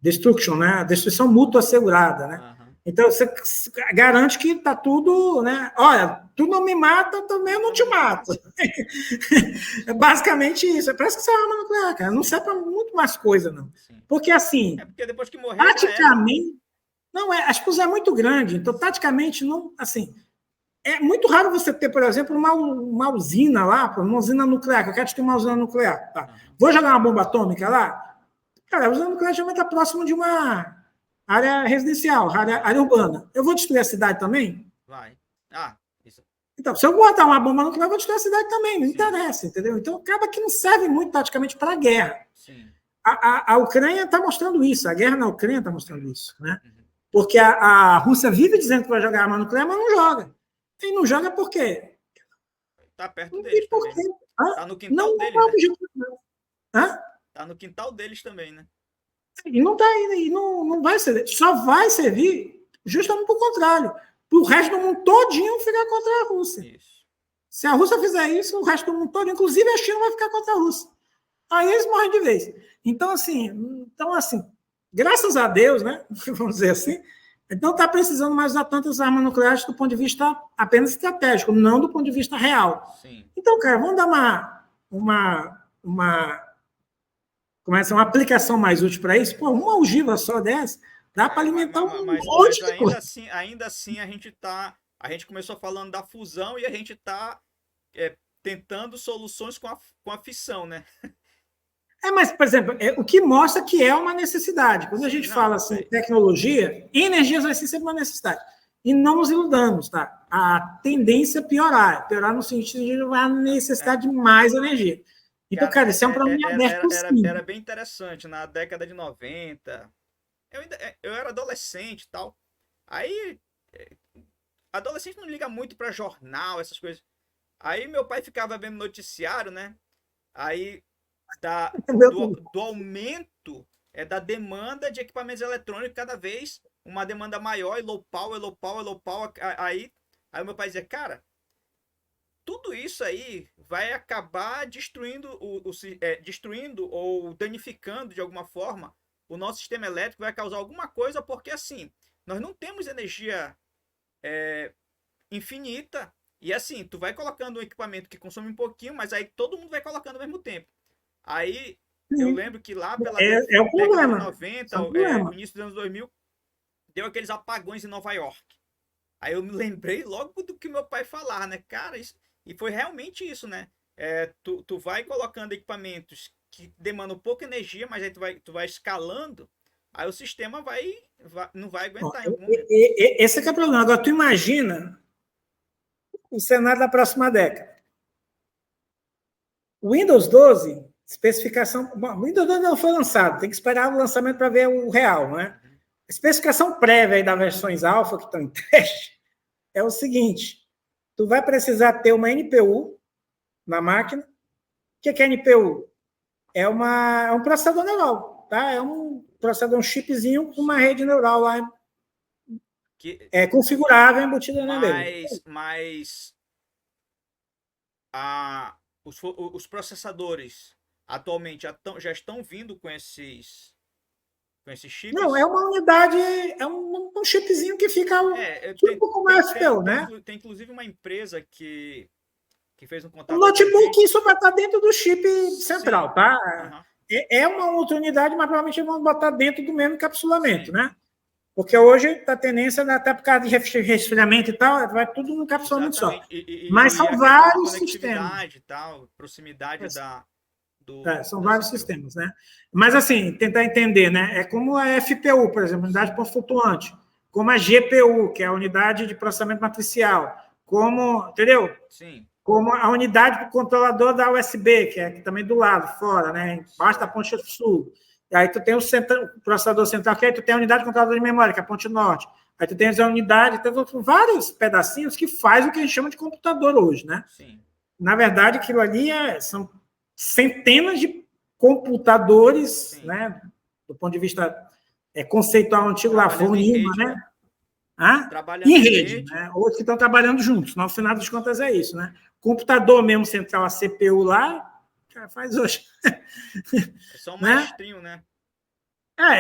destruction, né? A destruição mútua assegurada, né? Então, você garante que está tudo, né? Olha, tu não me mata, também eu não te mato. É basicamente isso. Parece que isso é arma nuclear, cara. Não serve para muito mais coisa, não. Porque, assim... porque depois que morrer... Taticamente... Não, a explosão é muito grande. Então, taticamente, não... Assim, é muito raro você ter, por exemplo, uma usina lá, uma usina nuclear, que eu quero ter uma usina nuclear. Tá? Vou jogar uma bomba atômica lá? Cara, a usina nuclear geralmente está próximo de uma... área residencial, área urbana. Eu vou destruir a cidade também? Vai. Isso. Então, se eu botar uma bomba nuclear, eu vou destruir a cidade também. Não interessa, entendeu? Então, acaba que não serve muito taticamente para a guerra. Sim. A Ucrânia está mostrando isso. A guerra na Ucrânia está mostrando isso. Né? Porque a Rússia vive dizendo que vai jogar arma nuclear, mas não joga. E não joga por quê? Está perto deles também. Está no quintal deles, né? Está no quintal deles também, né? E não vai servir. Só vai servir justamente por contrário. Para o resto do mundo todinho ficar contra a Rússia. Isso. Se a Rússia fizer isso, o resto do mundo todo, inclusive a China, vai ficar contra a Rússia. Aí eles morrem de vez. Então, assim, graças a Deus, né? Vamos dizer assim, não está precisando mais usar tantas armas nucleares do ponto de vista apenas estratégico, não do ponto de vista real. Sim. Então, cara, vamos dar uma aplicação mais útil para isso? Pô, uma ogiva só dessa dá para alimentar um monte de coisa. Ainda assim, a gente começou falando da fusão e a gente está tentando soluções com a fissão, né? Mas, por exemplo, o que mostra que é uma necessidade. Quando a gente fala assim, tecnologia, energia vai ser sempre uma necessidade. E não nos iludamos, tá? A tendência é piorar no sentido de a necessidade de mais energia. Então, cara, isso é um problema aberto. Era bem interessante. Na década de 90, eu era adolescente e tal. Aí, adolescente não liga muito para jornal, essas coisas. Aí meu pai ficava vendo noticiário, né? Aí do aumento da demanda de equipamentos eletrônicos, cada vez uma demanda maior, e low power. Aí meu pai dizia, cara, tudo isso aí vai acabar destruindo ou danificando de alguma forma o nosso sistema elétrico, vai causar alguma coisa, porque assim, nós não temos energia infinita, e assim, tu vai colocando um equipamento que consome um pouquinho, mas aí todo mundo vai colocando ao mesmo tempo. Aí eu lembro que lá pela década de 90, início dos anos 2000, deu aqueles apagões em Nova York. Aí eu me lembrei logo do que meu pai falava, né? Cara, e foi realmente isso, né? Tu vai colocando equipamentos que demandam pouca energia, mas aí tu vai escalando, aí o sistema não vai aguentar. Esse é que é o problema. Agora, tu imagina o cenário da próxima década. O Windows 12, especificação... Bom, o Windows 12 não foi lançado, tem que esperar o lançamento para ver o real, né? A especificação prévia aí das versões alfa que estão em teste é o seguinte: tu vai precisar ter uma NPU na máquina. O que é NPU? É um processador neural, tá? É um processador, um chipzinho com uma rede neural lá configurável, embutida na dele. Mas os processadores atualmente já estão vindo com esses chips? Não, é uma unidade, é um chipzinho que fica tipo como a FPU, né? Tem inclusive uma empresa que fez um contato. O notebook, isso vai estar dentro do chip central, sim, tá? Uhum. É uma outra unidade, mas provavelmente vão botar dentro do mesmo encapsulamento, sim, né? Porque hoje a tendência, até por causa de resfriamento e tal, vai tudo no encapsulamento só. Mas são vários sistemas. E tal, proximidade são vários sistemas, né? Mas, assim, tentar entender, né? É como a FPU, por exemplo, unidade de ponto flutuante, como a GPU, que é a unidade de processamento matricial, como, entendeu? Sim. Como a unidade do controlador da USB, que é aqui também do lado, fora, né? Embaixo da ponte sul. E aí tu tem o processador central, que aí tu tem a unidade de controlador de memória, que é a ponte norte. Aí tu tem a unidade, tem vários pedacinhos que faz o que a gente chama de computador hoje, né? Sim. Na verdade, aquilo ali são centenas de computadores, sim, né? Do ponto de vista conceitual antigo, lá, Fonima, né? Em rede, né? Outros que estão trabalhando juntos. No final das contas é isso, né? Computador mesmo central, a CPU lá, já faz hoje. É só um maestrinho, né?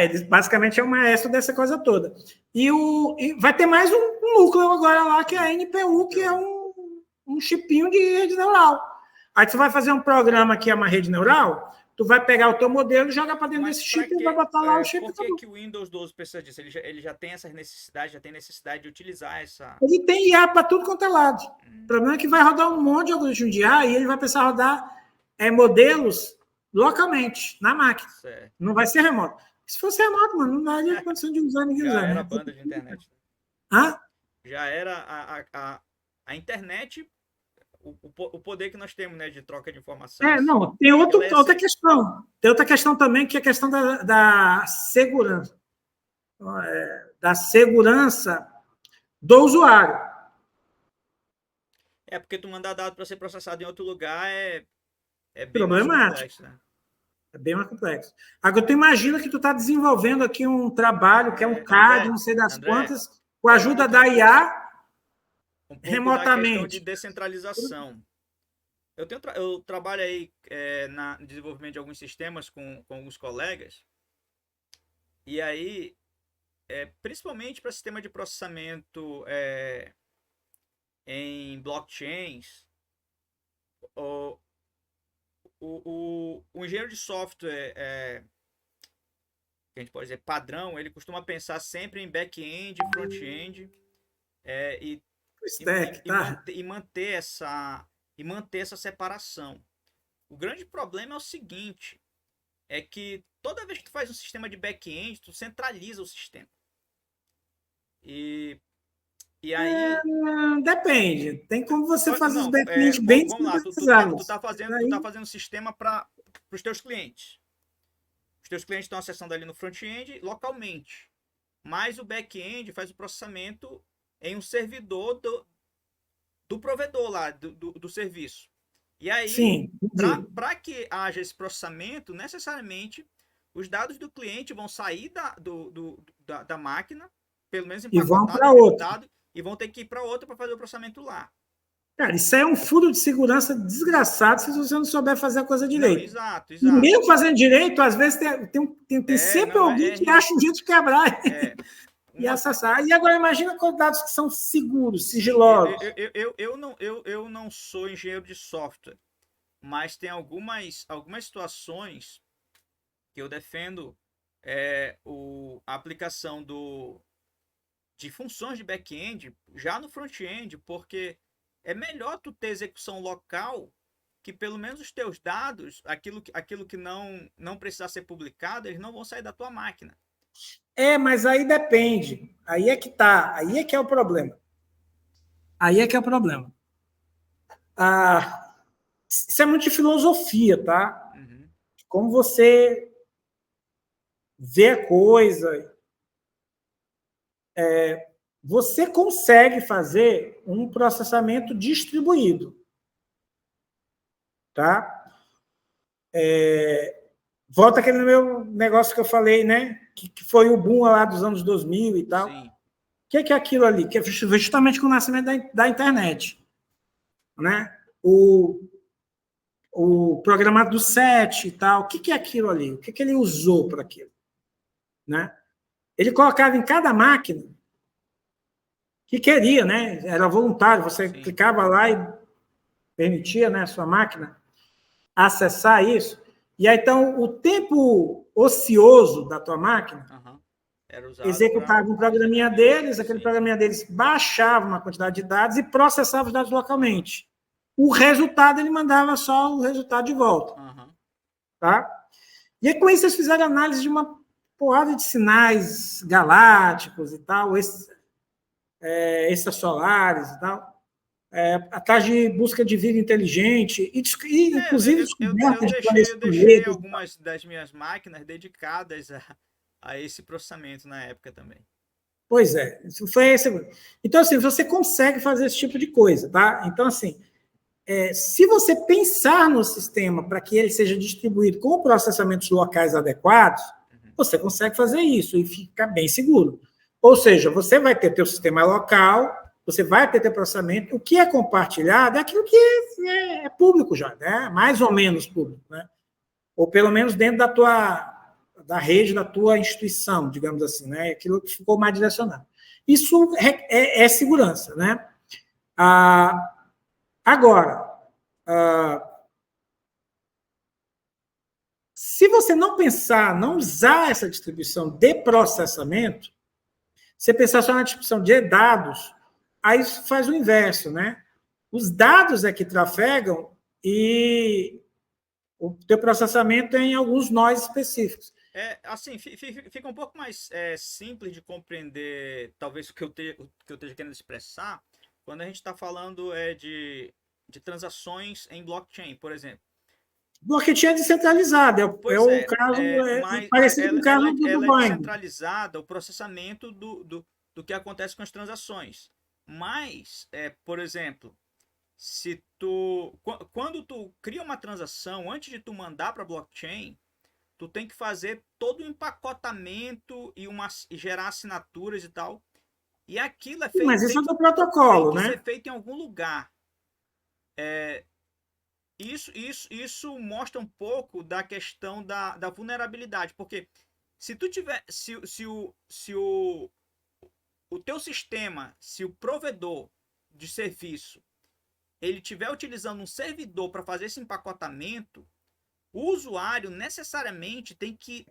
Ele basicamente é o maestro dessa coisa toda. E vai ter mais um núcleo agora lá, que é a NPU, que é um chipinho de rede neural. Aí você vai fazer um programa que é uma rede neural, tu vai pegar o teu modelo, jogar para dentro desse chip e vai botar lá o chip. Por que o Windows 12 precisa disso? Ele já tem essa necessidade, de utilizar essa... Ele tem IA para tudo quanto é lado. O problema é que vai rodar um monte de algoritmo de IA e ele vai precisar rodar modelos localmente, na máquina. Certo. Não vai ser remoto. Se fosse remoto, mano, não daria condição de usar ninguém usar. Já era banda de internet. Já era a internet... O poder que nós temos, né, de troca de informações. Não, tem outra questão. Tem outra questão também, que é a questão da segurança. Da segurança do usuário. Porque tu mandar dado para ser processado em outro lugar é bem mais complexo, né? É bem mais complexo. Agora, tu imagina que tu está desenvolvendo aqui um trabalho que é um CAD, não sei das quantas, com a ajuda da IA. um pouco da questão de remotamente. descentralização. Eu trabalho aí no desenvolvimento de alguns sistemas com alguns colegas, e aí, principalmente para sistema de processamento em blockchains, o, o engenheiro de software, que a gente pode dizer padrão, ele costuma pensar sempre em back-end, front-end, e, Stack, tá? e manter essa separação. O grande problema é o seguinte, é que toda vez que tu faz um sistema de back-end, tu centraliza o sistema. E aí... Depende. Tem como você fazer os Não, back-end bem vamos lá, centralizados. tu tá fazendo um sistema para os teus clientes. Os teus clientes estão acessando ali no front-end localmente. Mas o back-end faz o processamento em um servidor do provedor lá, do serviço. E aí, para que haja esse processamento, necessariamente, os dados do cliente vão sair da máquina, pelo menos empacotado, encriptado, e vão ter que ir para outra para fazer o processamento lá. Cara, isso é um furo de segurança desgraçado se você não souber fazer a coisa direito. Não, exato. E mesmo fazendo direito, às vezes tem sempre alguém que acha um jeito de quebrar e acessar. E agora imagina com dados que são seguros, sigilosos. Eu não sou engenheiro de software, mas tem algumas situações que eu defendo a aplicação de funções de back-end já no front-end, porque é melhor tu ter execução local, que pelo menos os teus dados, aquilo que não precisar ser publicado, eles não vão sair da tua máquina. Mas aí depende. Aí é que tá. Aí é que é o problema. Isso é muito de filosofia, tá? Uhum. Como você vê a coisa. Você consegue fazer um processamento distribuído. Tá? Volta aquele meu negócio que eu falei, né? Que foi o boom lá dos anos 2000 e tal. Sim. O que é aquilo ali? Que é justamente com o nascimento da internet. Né? O programado do SET e tal. O que é aquilo ali? O que ele usou para aquilo? Né? Ele colocava em cada máquina que queria, né? Era voluntário, você clicava lá e permitia, né, a sua máquina acessar isso. E aí, então, o tempo ocioso da tua máquina executava um programinha deles, aquele programinha deles baixava uma quantidade de dados e processava os dados localmente. O resultado, ele mandava só o resultado de volta. Tá? E aí, com isso, eles fizeram análise de uma porrada de sinais galácticos e tal, extrasolares e tal, atrás de busca de vida inteligente, inclusive descoberta de planetas. Eu deixei algumas das minhas máquinas dedicadas a esse processamento na época também. Pois é, isso foi esse. Então, assim, você consegue fazer esse tipo de coisa, tá? Então, assim, se você pensar no sistema para que ele seja distribuído com processamentos locais adequados, você consegue fazer isso e fica bem seguro. Ou seja, você vai ter teu sistema local, você vai ter teu processamento, o que é compartilhado é aquilo que é público já, né? Mais ou menos público, né? Ou pelo menos dentro da rede da tua instituição, digamos assim, né? Aquilo que ficou mais direcionado. Isso é segurança, né? Agora, se você não pensar, não usar essa distribuição de processamento, você pensar só na distribuição de dados, aí faz o inverso, né? Os dados é que trafegam e o teu processamento é em alguns nós específicos. Assim, fica um pouco mais simples de compreender, talvez, o que eu esteja querendo expressar, quando a gente está falando de transações em blockchain, por exemplo. Blockchain é descentralizado, o caso parecido com o caso do ela Bitcoin. É descentralizada o processamento do que acontece com as transações. Mas, por exemplo, quando tu cria uma transação, antes de tu mandar para blockchain, tu tem que fazer todo o empacotamento e gerar assinaturas e tal. E aquilo é Mas feito, isso é tem, do protocolo, tem que ser né? feito em algum lugar. Isso mostra um pouco da questão da vulnerabilidade, porque se tu tiver, se o teu sistema, se o provedor de serviço ele estiver utilizando um servidor para fazer esse empacotamento, o usuário necessariamente tem que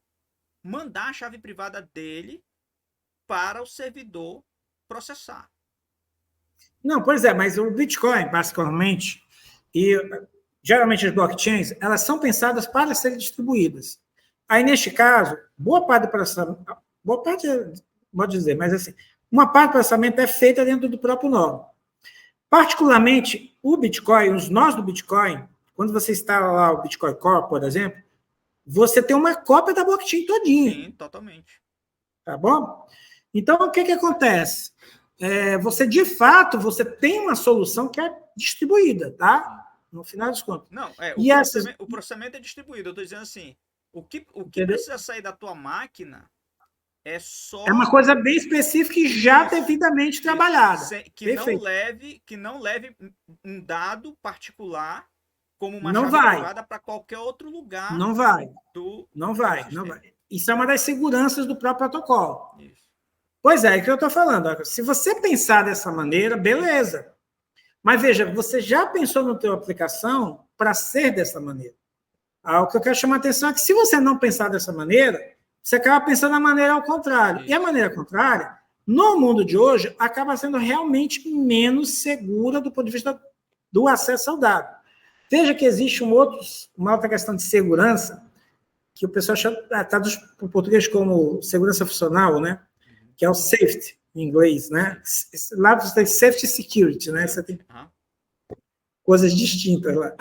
mandar a chave privada dele para o servidor processar. Não, pois é, mas o Bitcoin, basicamente, e geralmente as blockchains, elas são pensadas para serem distribuídas. Aí, neste caso, boa parte do processamento, boa parte, pode dizer, mas assim, uma parte do processamento é feita dentro do próprio nó. Particularmente, o Bitcoin, os nós do Bitcoin, quando você instala lá o Bitcoin Core, por exemplo, você tem uma cópia da blockchain todinha. Sim, totalmente. Tá bom? Então, o que acontece? Você, de fato, você tem uma solução que é distribuída, tá? No final dos contos. Não, o processamento é distribuído. Eu estou dizendo assim, o que precisa sair da tua máquina é só... É uma coisa bem específica e já devidamente trabalhada. Que não leve um dado particular como uma não chave vai. privada para qualquer outro lugar. Não vai. Do não vai. Isso é uma das seguranças do próprio protocolo. Isso. Pois é que eu estou falando. Se você pensar dessa maneira, beleza. Mas veja, você já pensou na tua aplicação para ser dessa maneira. O que eu quero chamar a atenção é que se você não pensar dessa maneira, você acaba pensando da maneira ao contrário. Isso. E a maneira contrária, no mundo de hoje, acaba sendo realmente menos segura do ponto de vista do acesso ao dado. Veja que existe uma outra questão de segurança, que o pessoal traduz para o português como segurança funcional, né? Que é o safety, em inglês, né? Lá você tem safety e security, né? Você tem coisas distintas lá.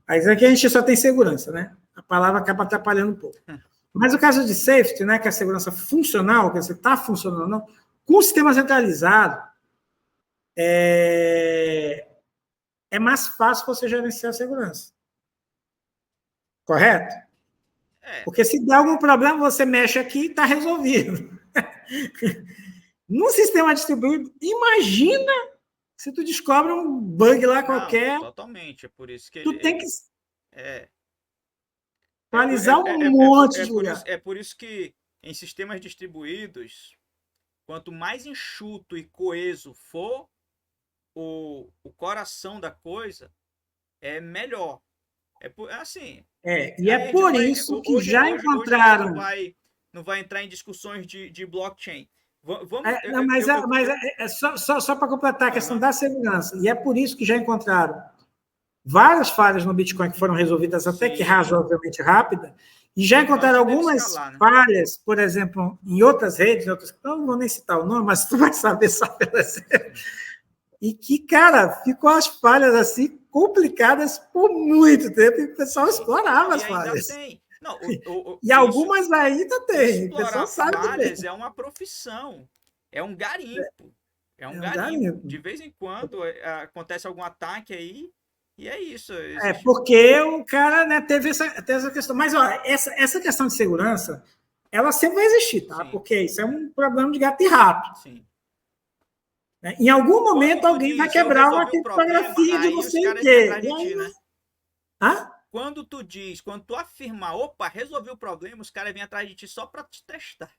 Mas aqui a gente só tem segurança, né? A palavra acaba atrapalhando um pouco. Mas o caso de safety, né, que é a segurança funcional, que você está funcionando ou não, com o sistema centralizado, é mais fácil você gerenciar a segurança. Correto? Porque se der algum problema, você mexe aqui e está resolvido. Num sistema distribuído, imagina se tu descobre um bug lá qualquer. Totalmente, é por isso que tu tem que atualizar um monte de lugar. É por isso que em sistemas distribuídos, quanto mais enxuto e coeso for o coração da coisa, é melhor. Assim. E é por isso que hoje, já encontraram. Hoje não vai entrar em discussões de blockchain. Só para completar a questão da segurança. E é por isso que já encontraram várias falhas no Bitcoin que foram resolvidas até que razoavelmente rápida, e já encontraram algumas escalar, né? Falhas, por exemplo, em outras redes, não vou nem citar o nome, mas tu vai saber só pela e que, cara, ficou as falhas assim complicadas por muito tempo, e o pessoal explorava as falhas. Tem. Não, e algumas ainda tem. Explorar o pessoal sabe falhas é uma profissão, é um garimpo. É um garimpo. De vez em quando acontece algum ataque aí, e é isso. Porque o cara, né, teve essa questão. Mas, ó, essa questão de segurança, ela sempre vai existir, tá? Sim. Porque isso é um problema de gato e rato. Sim. Em algum momento, alguém vai quebrar uma criptografia de você em quê? Né? Quando tu afirmar, opa, resolvi o problema, os caras vêm atrás de ti só para te testar.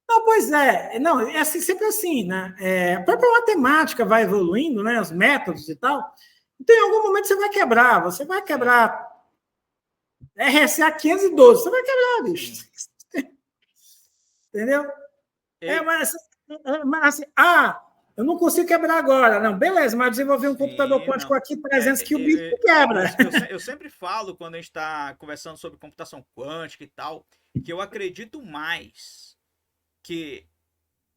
Não, pois é. Não, é assim, sempre assim, né? A própria matemática vai evoluindo, né? Os métodos e tal. Então, em algum momento, você vai quebrar. Você vai quebrar RSA 512. Você vai quebrar, bicho. Entendeu? Mas assim, eu não consigo quebrar agora. Não, beleza, mas desenvolver um computador quântico aqui 300 que o bicho quebra. Eu sempre falo, quando a gente está conversando sobre computação quântica e tal, que eu acredito mais que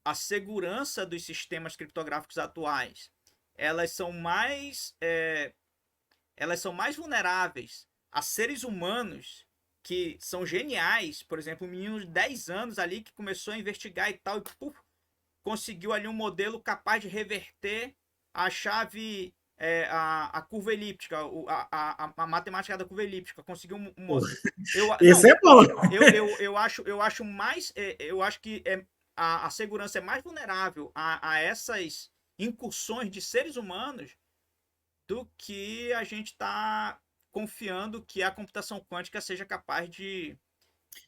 a segurança dos sistemas criptográficos atuais, elas são mais vulneráveis a seres humanos que são geniais. Por exemplo, um menino de 10 anos ali que começou a investigar e tal, e conseguiu ali um modelo capaz de reverter a chave, a curva elíptica, a matemática da curva elíptica, conseguiu um modelo. Esse é bom. Eu acho mais, eu acho que a segurança é mais vulnerável a essas incursões de seres humanos do que a gente está confiando que a computação quântica seja capaz de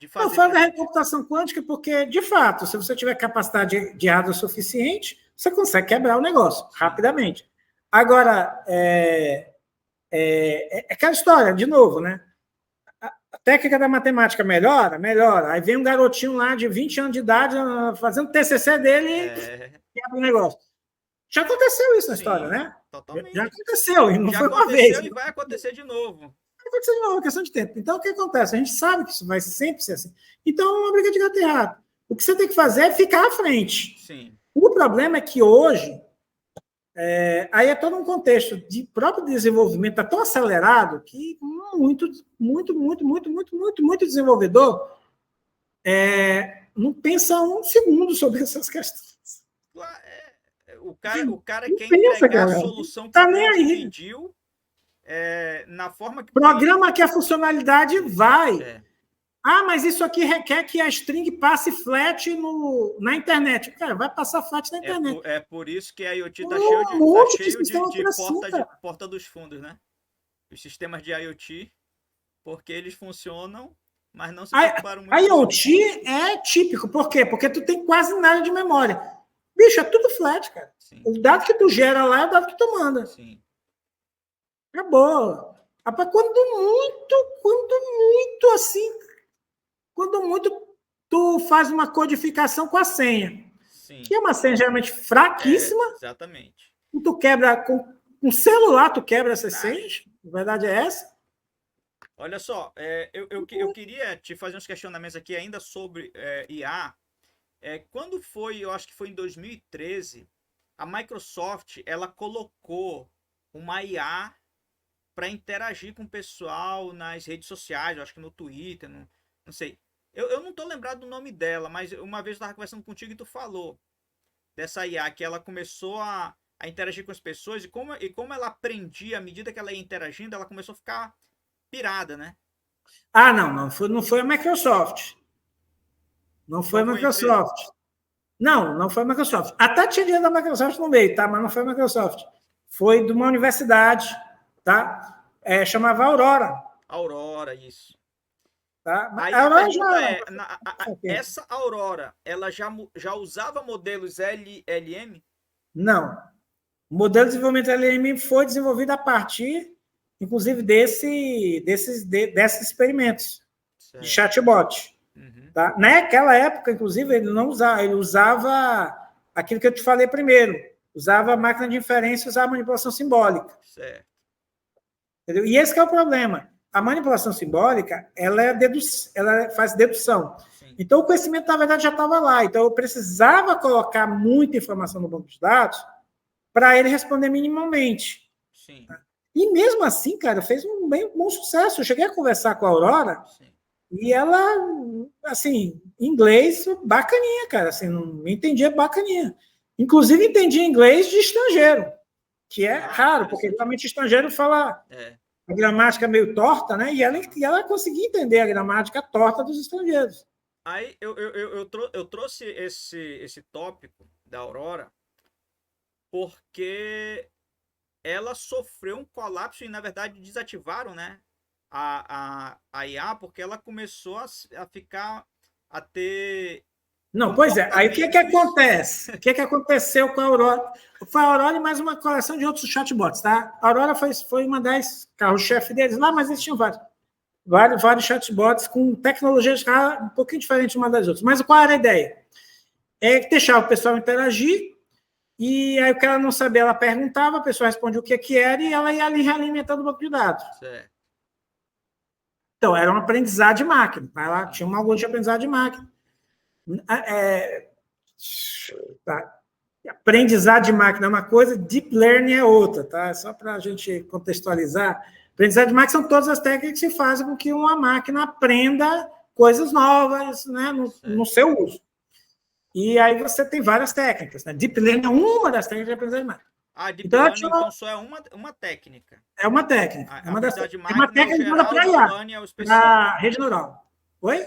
fazer. Não, fala da computação quântica porque, de fato, se você tiver capacidade de hardware suficiente, você consegue quebrar o negócio rapidamente. Agora, aquela história, de novo, né? A técnica da matemática melhora? Melhora. Aí vem um garotinho lá de 20 anos de idade fazendo o TCC dele e quebra o negócio. Já aconteceu isso na história, né? Totalmente. Já aconteceu, e não já foi aconteceu uma vez. E vai acontecer de novo. Vai acontecer de novo, é uma questão de tempo. Então, o que acontece? A gente sabe que isso vai sempre ser assim. Então, é uma briga de gato e rato. O que você tem que fazer é ficar à frente. Sim. O problema é que hoje, aí é todo um contexto de próprio desenvolvimento, está tão acelerado que muito desenvolvedor não pensa um segundo sobre essas questões. O cara quer pensa, entregar cara. a solução que Tá o nem cliente aí. pediu na forma que... Programa que a funcionalidade vai. Ah, mas isso aqui requer que a string passe flat na internet. Cara, vai passar flat na internet. É por isso que a IoT está cheio de porta dos fundos, né? Os sistemas de IoT, porque eles funcionam, mas não se preocuparam muito. A IoT é típico. Por quê? Porque tu tem quase nada de memória. Bicho, é tudo flat, cara. Sim. O dado que tu gera lá é o dado que tu manda. Sim. Acabou. Quando muito, tu faz uma codificação com a senha. Sim. Que é uma senha geralmente fraquíssima. Exatamente. E tu quebra com celular, tu quebra essas senhas. A verdade é essa. Olha só, eu queria te fazer uns questionamentos aqui ainda sobre IA. Quando foi, eu acho que foi em 2013, a Microsoft ela colocou uma IA para interagir com o pessoal nas redes sociais, eu acho que no Twitter, não sei. Eu não estou lembrado do nome dela, mas uma vez eu estava conversando contigo e tu falou dessa IA, que ela começou a interagir com as pessoas e como ela aprendia, à medida que ela ia interagindo, ela começou a ficar pirada, né? Ah, não foi a Microsoft. Não foi a Microsoft. Não foi a Microsoft. Até tinha dinheiro da Microsoft no meio, tá? Mas não foi a Microsoft. Foi de uma universidade, tá? Chamava Aurora. Aurora, isso. Tá? Aí a pergunta essa Aurora, ela já usava modelos LLM? Não. O modelo de desenvolvimento LLM foi desenvolvido a partir, inclusive, desses experimentos de chatbot. Uhum. Tá? Naquela época, inclusive, ele não usava, ele usava aquilo que eu te falei primeiro, usava a máquina de inferência, usava a manipulação simbólica. Certo. Entendeu? E esse que é o problema. A manipulação simbólica, ela faz dedução. Sim. Então, o conhecimento, na verdade, já estava lá. Então, eu precisava colocar muita informação no banco de dados para ele responder minimamente. Sim. E mesmo assim, cara, fez um bom sucesso. Eu cheguei a conversar com a Aurora. Sim. E ela, assim, inglês bacaninha, cara. Assim, não entendia bacaninha. Inclusive, entendia inglês de estrangeiro, que é raro, porque realmente estrangeiro fala a gramática meio torta, né? E ela conseguia entender a gramática torta dos estrangeiros. Aí eu trouxe esse tópico da Aurora porque ela sofreu um colapso e, na verdade, desativaram, né? A IA, porque ela começou a ter... Não, pois é. Aí o que acontece? O que aconteceu com a Aurora? Foi a Aurora e mais uma coleção de outros chatbots, tá? A Aurora foi uma das carro-chefe deles lá, mas eles tinham vários chatbots com tecnologias um pouquinho diferentes uma das outras. Mas qual era a ideia? É que deixava o pessoal interagir e aí o que ela não sabia, ela perguntava, a pessoa respondia o que era e ela ia ali realimentando o banco de dados. Certo. Então, era um aprendizado de máquina. Ela tinha um algoritmo de aprendizado de máquina. Tá. Aprendizado de máquina é uma coisa, deep learning é outra, tá? Só para a gente contextualizar. Aprendizado de máquina são todas as técnicas que fazem com que uma máquina aprenda coisas novas, né, no seu uso. E aí você tem várias técnicas, né? Deep learning é uma das técnicas de aprendizado de máquina. Deep learning, então, só é uma técnica. É uma técnica. É uma técnica para IA. para rede neural. Oi?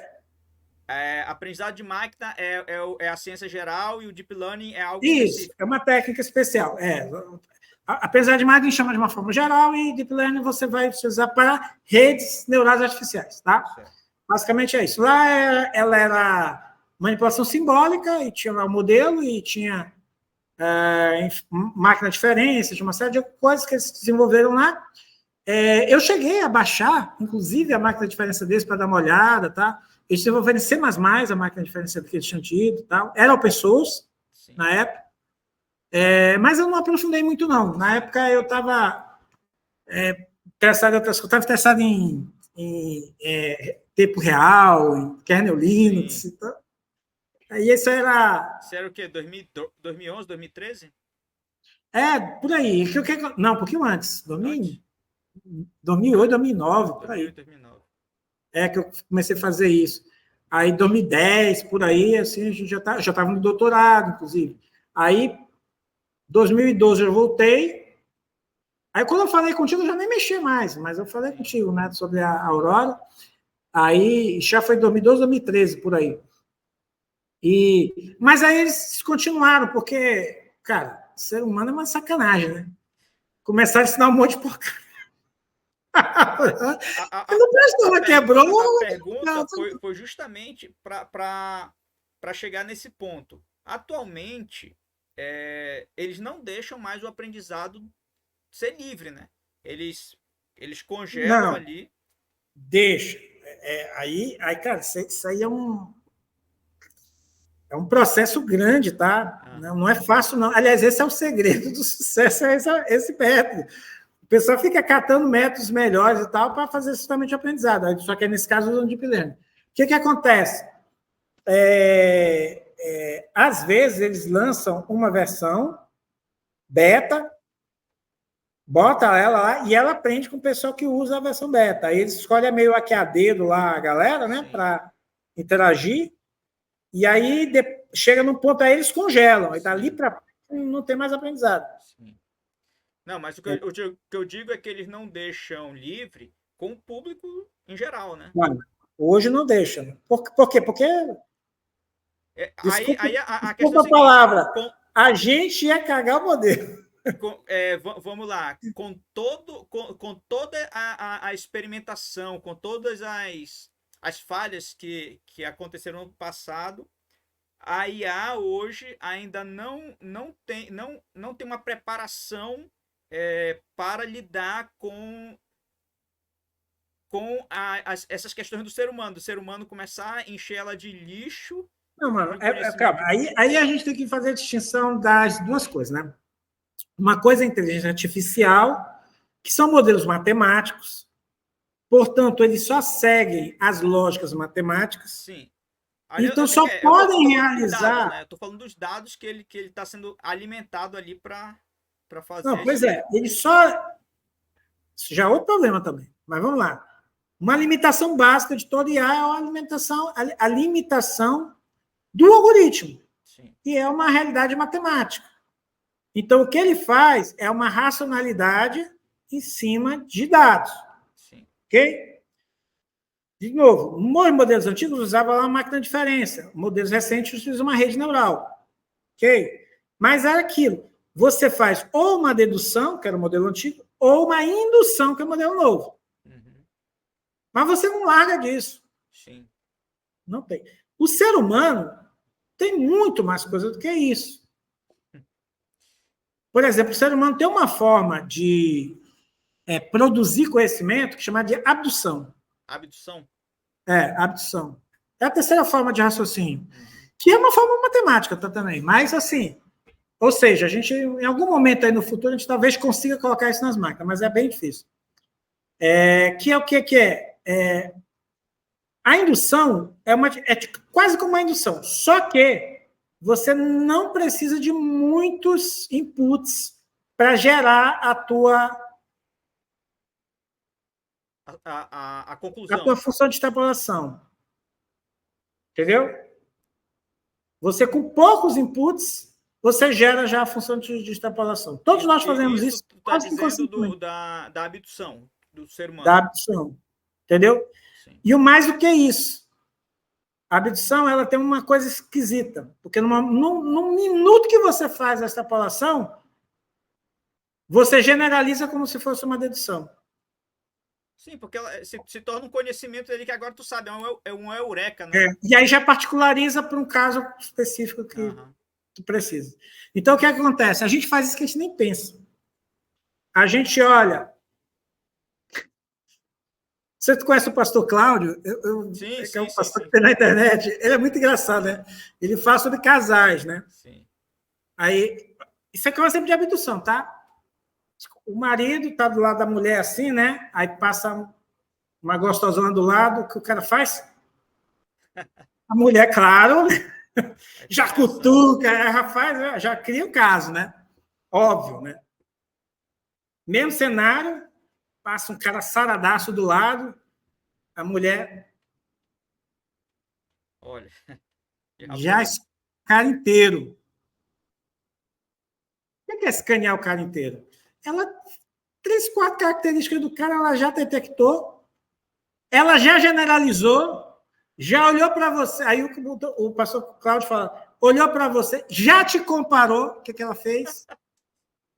aprendizado de máquina é a ciência geral e o deep learning é algo Isso, específico. é uma técnica especial. Apesar de máquina, chama de uma forma geral, e deep learning você vai usar para redes neurais artificiais, tá? Certo. Basicamente é isso. Lá ela era manipulação simbólica, e tinha lá o modelo, e tinha máquina de diferença, tinha uma série de coisas que eles desenvolveram lá. Eu cheguei a baixar, inclusive, a máquina de diferença deles para dar uma olhada, tá? Eles desenvolveram em C++ a máquina de diferença que eles tinham tido, tá? Era open source, sim, na época. Mas eu não aprofundei muito, não. Na época eu estava interessado em outras coisas, estava interessado em tempo real, em kernel Linux. Então, aí isso era... Isso era o quê? 2011, 2013? Por aí. Não, um pouquinho antes. 2008, 2009, por aí. 2009. Que eu comecei a fazer isso. Aí, 2010, por aí, assim, a gente já estava no doutorado, inclusive. Aí, 2012 eu voltei. Aí, quando eu falei contigo, eu já nem mexia mais, mas eu falei contigo, né, sobre a Aurora. Aí, já foi 2012, 2013, por aí. Mas aí eles continuaram, porque, cara, ser humano é uma sacanagem, né? Começaram a ensinar um monte de porcaria. Não prestou, quebrou. A pergunta foi justamente para chegar nesse ponto. Atualmente, eles não deixam mais o aprendizado ser livre, né? Eles congelam ali. Deixa. Aí, cara, isso aí é um processo grande, tá? Não é fácil, não. Aliás, esse é o segredo do sucesso, esse método. O pessoal fica catando métodos melhores e tal para fazer justamente o aprendizado. Só que nesse caso usando deep learning. O que acontece? Às vezes eles lançam uma versão beta, bota ela lá e ela aprende com o pessoal que usa a versão beta. Aí eles escolhem meio aqui a dedo lá a galera, né, para interagir. E aí chega num ponto aí eles congelam. Aí dali para não tem mais aprendizado. Sim. Não, mas o que eu digo é que eles não deixam livre com o público em geral, né? Hoje não deixam. Por quê? Porque... Desculpa a palavra. A gente ia cagar o modelo. Vamos lá. Com toda a experimentação, com todas as falhas que aconteceram no passado, a IA hoje ainda não tem uma preparação para lidar com essas questões do ser humano começar a encher ela de lixo. Não, mano, calma. Aí a gente tem que fazer a distinção das duas coisas, né? Uma coisa é a inteligência artificial, que são modelos matemáticos, portanto, eles só seguem as lógicas matemáticas. Sim. Então, só podem realizar... Dados, né? Eu estou falando dos dados que ele está sendo alimentado ali para fazer... Não, pois ele só... Isso já é outro problema também, mas vamos lá. Uma limitação básica de todo IA é a limitação do algoritmo, sim, que é uma realidade matemática. Então, o que ele faz é uma racionalidade em cima de dados. Sim. Ok? De novo, modelos antigos usavam uma máquina de diferença, modelos recentes utilizam uma rede neural. Ok? Mas é aquilo. Você faz ou uma dedução, que era o modelo antigo, ou uma indução, que é o modelo novo. Uhum. Mas você não larga disso. Sim. Não tem. O ser humano tem muito mais coisa do que isso. Por exemplo, o ser humano tem uma forma de produzir conhecimento que chama de abdução. Abdução? Abdução. É a terceira forma de raciocínio, que é uma forma matemática também, mas assim, ou seja, a gente, em algum momento aí no futuro, a gente talvez consiga colocar isso nas máquinas, mas é bem difícil. Que é o que é? A indução é quase como uma indução, só que você não precisa de muitos inputs para gerar a tua conclusão. A tua função de extrapolação. Entendeu? Você, com poucos inputs, você gera já a função de extrapolação. Todos nós fazemos isso. Está dizendo da abdução do ser humano. Da abdução. Entendeu? Sim. E o mais do que isso. A abdução ela tem uma coisa esquisita, porque num minuto que você faz a extrapolação, você generaliza como se fosse uma dedução. Sim, porque ela se torna um conhecimento ali que agora tu sabe, é um eureka, né? E aí já particulariza para um caso específico que tu precisa. Então, o que acontece? A gente faz isso que a gente nem pensa. A gente olha. Você conhece o pastor Cláudio? Que é um pastor que tem na internet. Ele é muito engraçado, né? Ele fala sobre casais, né? Sim. Aí, isso aqui é um exemplo de abdução, tá? O marido está do lado da mulher assim, né? Aí passa uma gostosona do lado, o que o cara faz? A mulher, claro, já cutuca, já cria o caso, né? Óbvio, né? Mesmo cenário, passa um cara saradaço do lado, a mulher olha, já escaneia o cara inteiro. O que é escanear o cara inteiro? Ela, 3, 4 características do cara, ela já detectou, ela já generalizou, já olhou para você. Aí o pastor Cláudio fala, olhou para você, já te comparou, o que ela fez?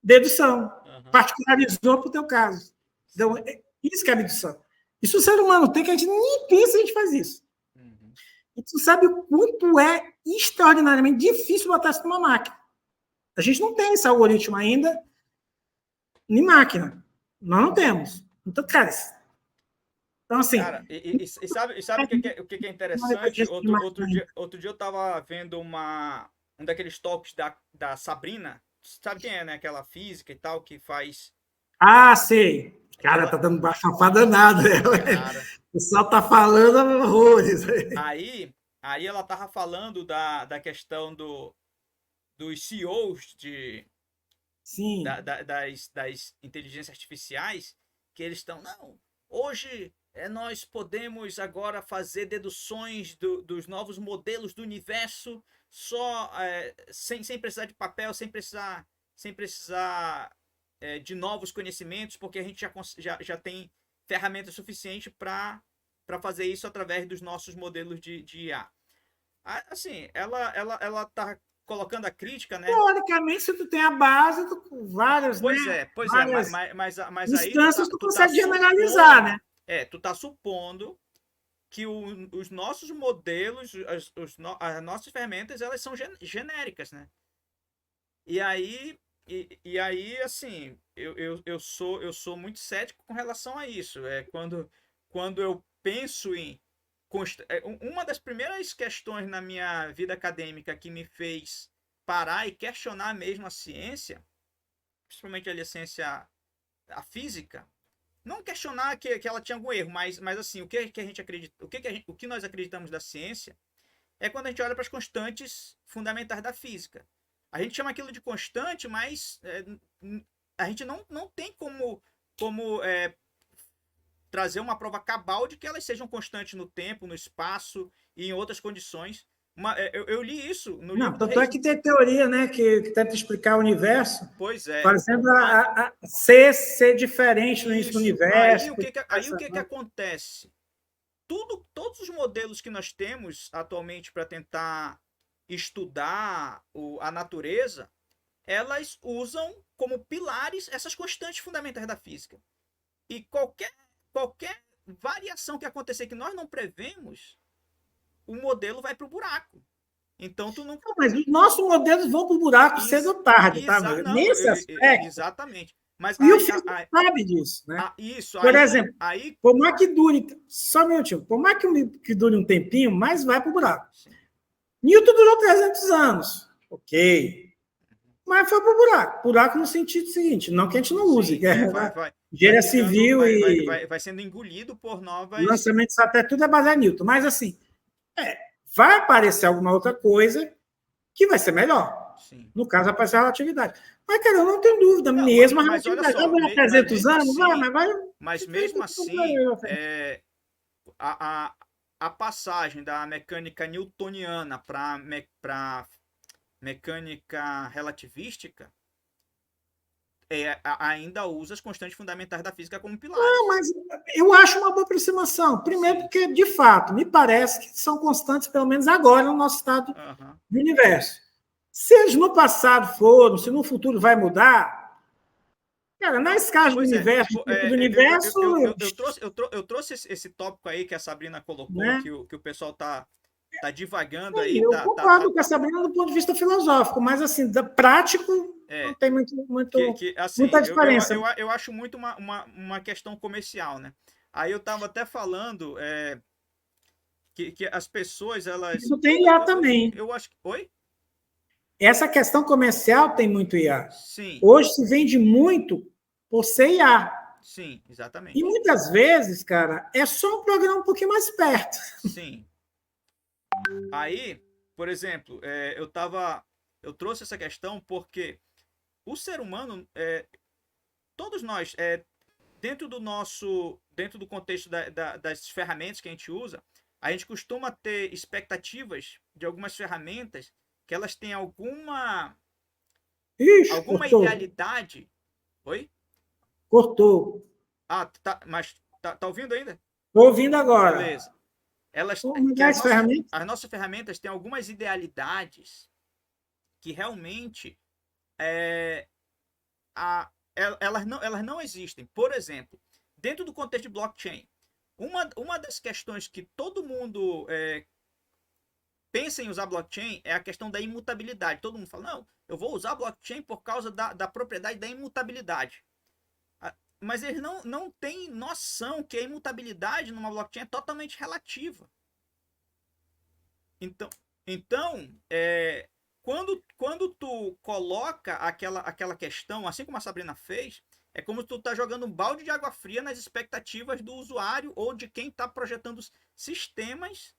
Dedução. Particularizou para o teu caso. Então, isso que é abdução. Isso o ser humano tem, que a gente nem pensa, a gente faz isso. E tu sabe o quanto é extraordinariamente difícil botar isso numa máquina. A gente não tem esse algoritmo ainda em máquina. Nós não temos. Então, cara, então assim... Cara, e sabe o que é interessante? Outro dia eu tava vendo um daqueles talks da Sabrina. Sabe quem é, né? Aquela física e tal, que faz... Ah, sei. Cara, tá dando bafafá danado. O pessoal tá falando horrores. Aí ela tava falando da questão dos CEOs das inteligências artificiais, que eles estão, não, hoje nós podemos agora fazer deduções dos novos modelos do universo só sem precisar de papel, sem precisar de novos conhecimentos, porque a gente já tem ferramentas suficientes para fazer isso através dos nossos modelos de IA. Assim, ela tá colocando a crítica, né? Teoricamente, se tu tem a base, várias, pois né? Mas instâncias, tu consegue generalizar, né? Tu tá supondo que os nossos modelos, as nossas ferramentas, elas são genéricas, né? E aí, assim, eu sou muito cético com relação a isso. Quando eu penso em... Uma das primeiras questões na minha vida acadêmica que me fez parar e questionar mesmo a ciência, principalmente ali a ciência, a física, não questionar que ela tinha algum erro, mas assim, o que a gente acredita, o que nós acreditamos da ciência é quando a gente olha para as constantes fundamentais da física. A gente chama aquilo de constante, mas a gente não tem como trazer uma prova cabal de que elas sejam constantes no tempo, no espaço e em outras condições. Eu li isso no livro do Tanto é Reis. que tem teoria, né, que tenta explicar o universo, Pois é. fazendo ser diferente no universo. Aí o que acontece? Todos os modelos que nós temos atualmente para tentar estudar a natureza, elas usam como pilares essas constantes fundamentais da física. E qualquer variação que acontecer que nós não prevemos, o modelo vai para o buraco. Então tu não... Mas os nossos modelos vão para o buraco cedo ou tarde, tá? Nesse aspecto. Exatamente. Mas e o físico sabe disso, né? Isso. Por exemplo, por mais que dure... Só um minutinho. Por mais que dure um tempinho, mais vai para o buraco. Sim. Newton durou 300 anos. Ok. Mas foi para o buraco. Buraco no sentido seguinte, não que a gente não use. Engenharia civil vai sendo engolido por novas... Lançamento de satélite, tudo é baseado em Newton. Mas, assim, vai aparecer alguma outra coisa que vai ser melhor. Sim. No caso, aparecer a relatividade. Mas, cara, eu não tenho dúvida, mesmo a relatividade. Vai durar 300 anos? Assim, vai. Mas mesmo assim, a passagem da mecânica newtoniana para mecânica relativística ainda usa as constantes fundamentais da física como pilares. Não, mas eu acho uma boa aproximação. Primeiro, Sim. porque, de fato, me parece que são constantes, pelo menos agora, no nosso estado do universo. Se eles no passado foram, se no futuro vai mudar, cara, na escala do universo, eu trouxe esse tópico aí que a Sabrina colocou, né? que o pessoal tá divagando aí. Eu concordo com a Sabrina do ponto de vista filosófico, mas assim, prático, não tem assim, muita diferença. Eu acho muito uma questão comercial, né? Aí eu estava até falando que as pessoas, elas... Isso tem IA também. Eu acho que... Oi? Essa questão comercial tem muito IA. Sim. Hoje se vende muito por ser IA. Sim, exatamente. E muitas vezes, cara, é só um programa um pouquinho mais perto. Sim. Aí, por exemplo, eu trouxe essa questão porque o ser humano, todos nós, dentro do contexto das ferramentas que a gente usa, a gente costuma ter expectativas de algumas ferramentas que elas têm alguma idealidade. Oi? Cortou. Mas tá ouvindo ainda? Estou ouvindo agora. Beleza. As nossas ferramentas têm algumas idealidades que realmente elas não existem. Por exemplo, dentro do contexto de blockchain, uma das questões que todo mundo pensa em usar blockchain é a questão da imutabilidade. Todo mundo fala, não, eu vou usar blockchain por causa da propriedade da imutabilidade. Mas eles não têm noção que a imutabilidade numa blockchain é totalmente relativa. Então quando tu coloca aquela questão, assim como a Sabrina fez, é como se tu tá jogando um balde de água fria nas expectativas do usuário ou de quem está projetando os sistemas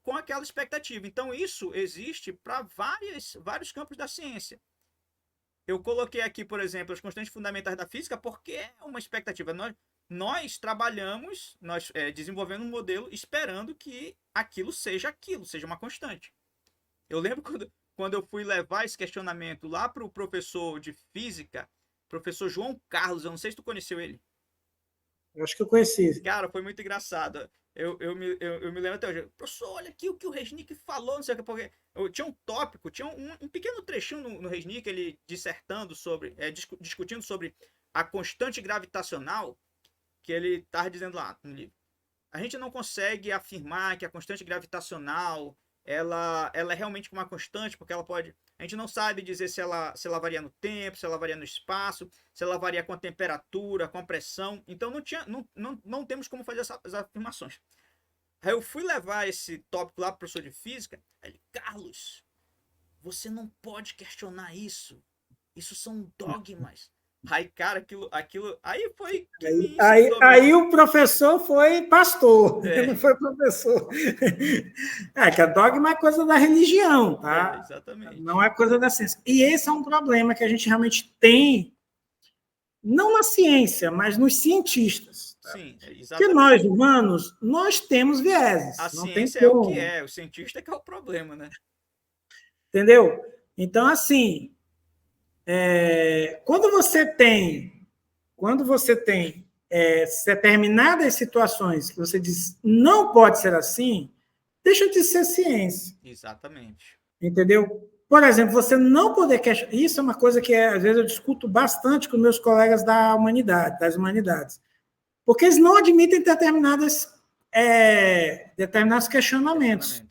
com aquela expectativa. Então isso existe para vários campos da ciência. Eu coloquei aqui, por exemplo, as constantes fundamentais da física, porque é uma expectativa. Nós trabalhamos, nós desenvolvendo um modelo esperando que aquilo seja uma constante. Eu lembro quando eu fui levar esse questionamento lá para o professor de física, professor João Carlos, eu não sei se tu conheceu ele. Eu acho que eu conheci. Cara, foi muito engraçado. Eu me lembro até hoje. Professor, olha aqui o que o Resnick falou, não sei o que, porque tinha um tópico, tinha um pequeno trechinho no Resnick, ele dissertando sobre, discutindo sobre a constante gravitacional, que ele estava dizendo lá no livro. A gente não consegue afirmar que a constante gravitacional ela é realmente uma constante, porque ela pode... A gente não sabe dizer se ela varia no tempo, se ela varia no espaço, se ela varia com a temperatura, com a pressão. Então não temos como fazer essas afirmações. Aí eu fui levar esse tópico lá para o professor de física. Aí ele, Carlos, você não pode questionar isso. Isso são dogmas. Aí, cara, aquilo aí foi... Aí o professor foi pastor, não foi professor. Que a dogma é coisa da religião, tá? Exatamente. Não é coisa da ciência. E esse é um problema que a gente realmente tem, não na ciência, mas nos cientistas. Tá? Sim, exatamente. Porque nós, humanos, nós temos vieses. A não ciência tem é o que é, o cientista é que é o problema, né? Entendeu? Então, assim... Quando você tem determinadas situações que você diz não pode ser assim, deixa de ser ciência. Exatamente. Entendeu? Por exemplo, você não poder questionar. Isso é uma coisa que às vezes eu discuto bastante com meus colegas das humanidades. Porque eles não admitem determinados questionamentos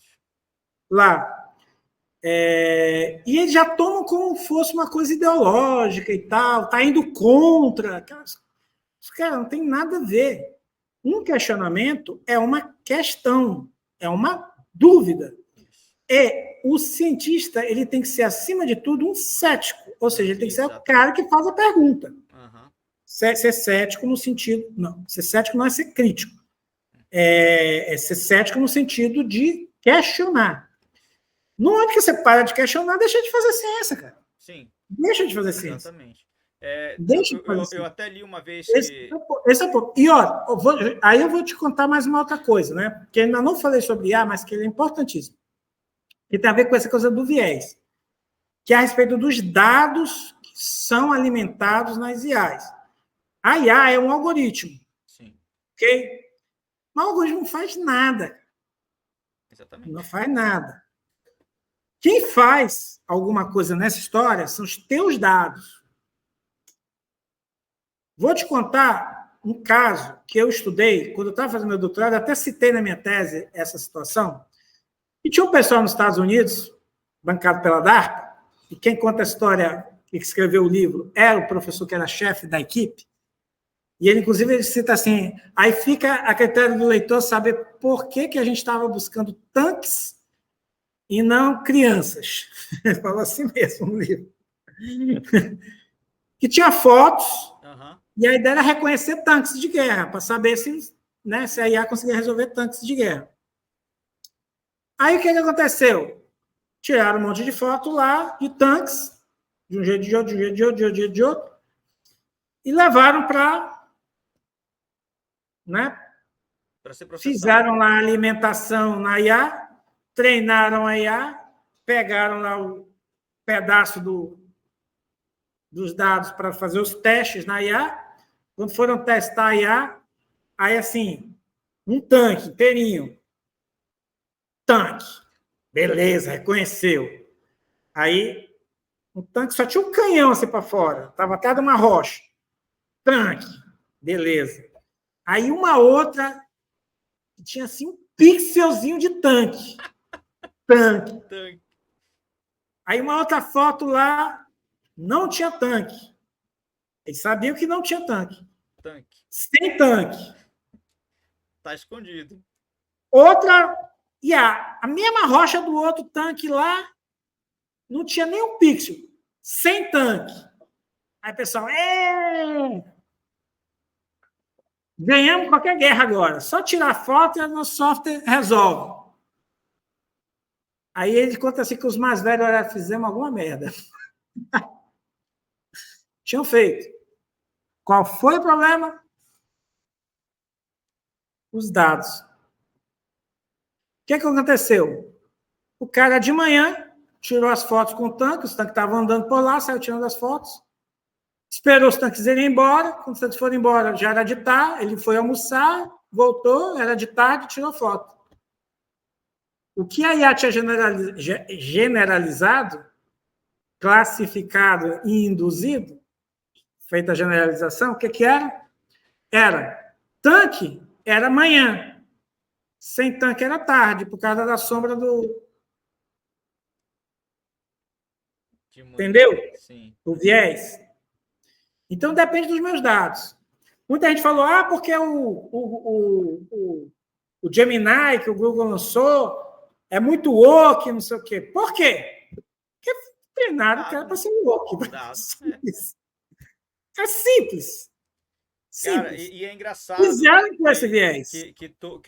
lá. E eles já tomam como se fosse uma coisa ideológica e tal, tá indo contra. Cara, não tem nada a ver. Um questionamento é uma questão, é uma dúvida. E o cientista ele tem que ser, acima de tudo, um cético. Ou seja, ele tem que ser o cara que faz a pergunta. Uhum. Ser cético no sentido... Não, ser cético não é ser crítico. É ser cético no sentido de questionar. Não é porque você para de questionar, deixa de fazer ciência, cara. Sim. Deixa de fazer ciência. Exatamente. Eu até li uma vez esse é o ponto. E, ó, aí eu vou te contar mais uma outra coisa, né? Que ainda não falei sobre IA, mas que ele é importantíssimo. Que tem a ver com essa coisa do viés. Que é a respeito dos dados são alimentados nas IAs. A IA é um algoritmo. Sim. Ok? O algoritmo não faz nada. Exatamente. Não faz nada. Quem faz alguma coisa nessa história são os teus dados. Vou te contar um caso que eu estudei quando eu estava fazendo meu doutorado, até citei na minha tese essa situação. E tinha um pessoal nos Estados Unidos, bancado pela DARPA, e quem conta a história, que escreveu o livro, era o professor que era chefe da equipe, e ele, inclusive, ele cita assim, aí fica a critério do leitor saber por que a gente estava buscando tanques e não crianças. Ele falou assim mesmo no livro. Que tinha fotos, e a ideia era reconhecer tanques de guerra, para saber se, né, se a IA conseguia resolver tanques de guerra. Aí o que aconteceu? Tiraram um monte de foto lá de tanques, de um jeito de outro, de um jeito de outro, de um jeito de outro, e levaram para. Né? Fizeram lá a alimentação na IA, treinaram a IA, pegaram lá o pedaço dos dados para fazer os testes na IA. Quando foram testar a IA, aí assim, um tanque inteirinho. Tanque. Beleza, reconheceu. Aí, um tanque só tinha um canhão assim para fora, estava atrás de uma rocha. Tanque. Beleza. Aí uma outra que tinha assim um pixelzinho de tanque. Tanque. Aí uma outra foto lá, não tinha tanque. Eles sabiam que não tinha tanque. Sem tanque. Tá escondido. Outra, e a mesma rocha do outro tanque lá, não tinha nem um pixel. Sem tanque. Aí o pessoal, ganhamos qualquer guerra agora. Só tirar foto e o nosso software resolve. Aí ele conta assim que os mais velhos fizemos alguma merda. Tinham feito. Qual foi o problema? Os dados. O que aconteceu? O cara de manhã tirou as fotos com o tanque, os tanques estavam andando por lá, saiu tirando as fotos, esperou os tanques irem embora, quando os tanques foram embora, já era de tarde, ele foi almoçar, voltou, era de tarde, tirou foto. O que a IA tinha generalizado, classificado e induzido, feita a generalização, o que era? Era tanque, era manhã. Sem tanque era tarde, por causa da sombra do... Entendeu? Sim. O viés. Então, depende dos meus dados. Muita gente falou, porque o Gemini, que o Google lançou, é muito woke, não sei o quê. Por quê? Porque treinaram o cara para ser woke. É simples. Cara, e é engraçado fizeram com esse viés. Que tu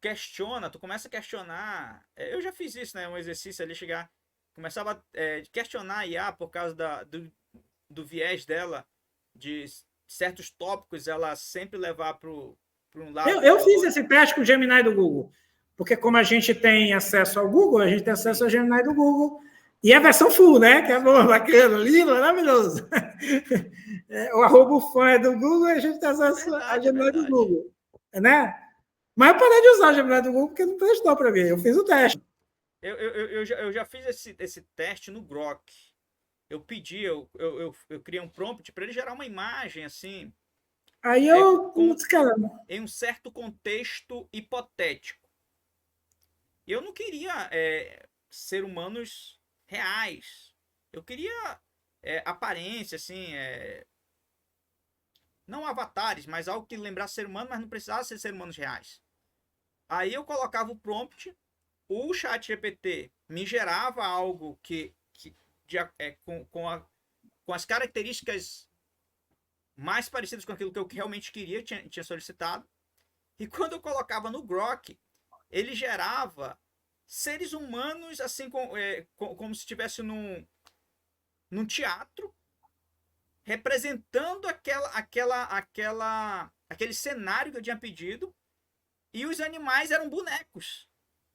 questiona, tu começa a questionar. Eu já fiz isso, né? Um exercício ali, começava a questionar a IA por causa do viés dela, de certos tópicos, ela sempre levar para um lado. Eu fiz esse teste com o Gemini do Google, porque como a gente tem acesso ao Google, a gente tem acesso ao Gemini do Google, e a versão full, né? Que é bacana, lindo, maravilhoso. O arroba fã é do Google e a gente tem acesso ao Gemini do Google. Né? Mas eu parei de usar o Gemini do Google porque não prestou para mim. Eu fiz o teste. Eu já fiz esse teste no Grok. Eu pedi, eu criei um prompt para ele gerar uma imagem assim. Aí em um certo contexto hipotético. Eu não queria ser humanos reais. Eu queria aparência, assim, não avatares, mas algo que lembrasse ser humano, mas não precisava ser humanos reais. Aí eu colocava o prompt, o ChatGPT me gerava algo com as características mais parecidas com aquilo que eu realmente queria, tinha solicitado. E quando eu colocava no Grok, ele gerava seres humanos assim como se estivesse num teatro, representando aquele cenário que eu tinha pedido, e os animais eram bonecos.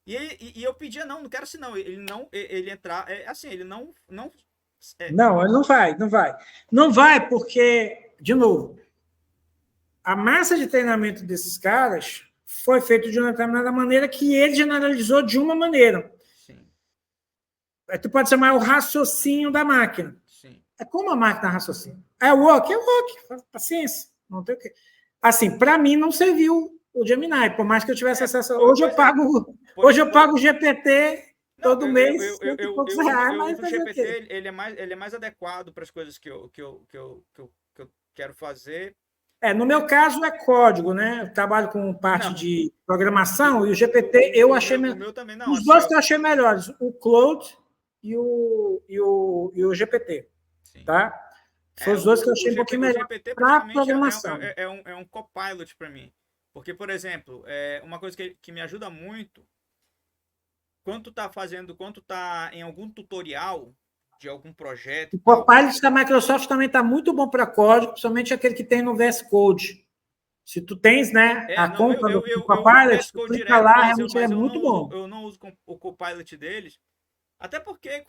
E eu pedia, não quero assim não. Ele entrar, assim, ele não Não, não vai, não vai. Não vai porque, de novo, a massa de treinamento desses caras foi feita de uma determinada maneira que ele generalizou de uma maneira. Sim. Tu pode chamar o raciocínio da máquina. Sim. É como a máquina raciocina. É work, paciência. Não tem o quê. Assim, para mim não serviu o Gemini, por mais que eu tivesse acesso. Hoje eu pago o GPT todo mês, eu poucos reais, mas o GPT ele é mais adequado para as coisas que eu quero fazer. No meu caso é código, né? Eu trabalho com parte de programação e o GPT eu achei melhor. O meu também não. Os dois que eu achei melhores, o Claude e o GPT. Sim. Tá? São os dois que eu achei um pouquinho melhor para programação. É um copilot para mim. Porque, por exemplo, uma coisa que me ajuda muito, quando tu tá em algum tutorial de algum projeto. O Copilot da Microsoft também está muito bom para código, principalmente aquele que tem no VS Code. Se tu tens, né, a conta do Copilot, tu clica lá, realmente é muito bom. Eu não uso o Copilot deles, até porque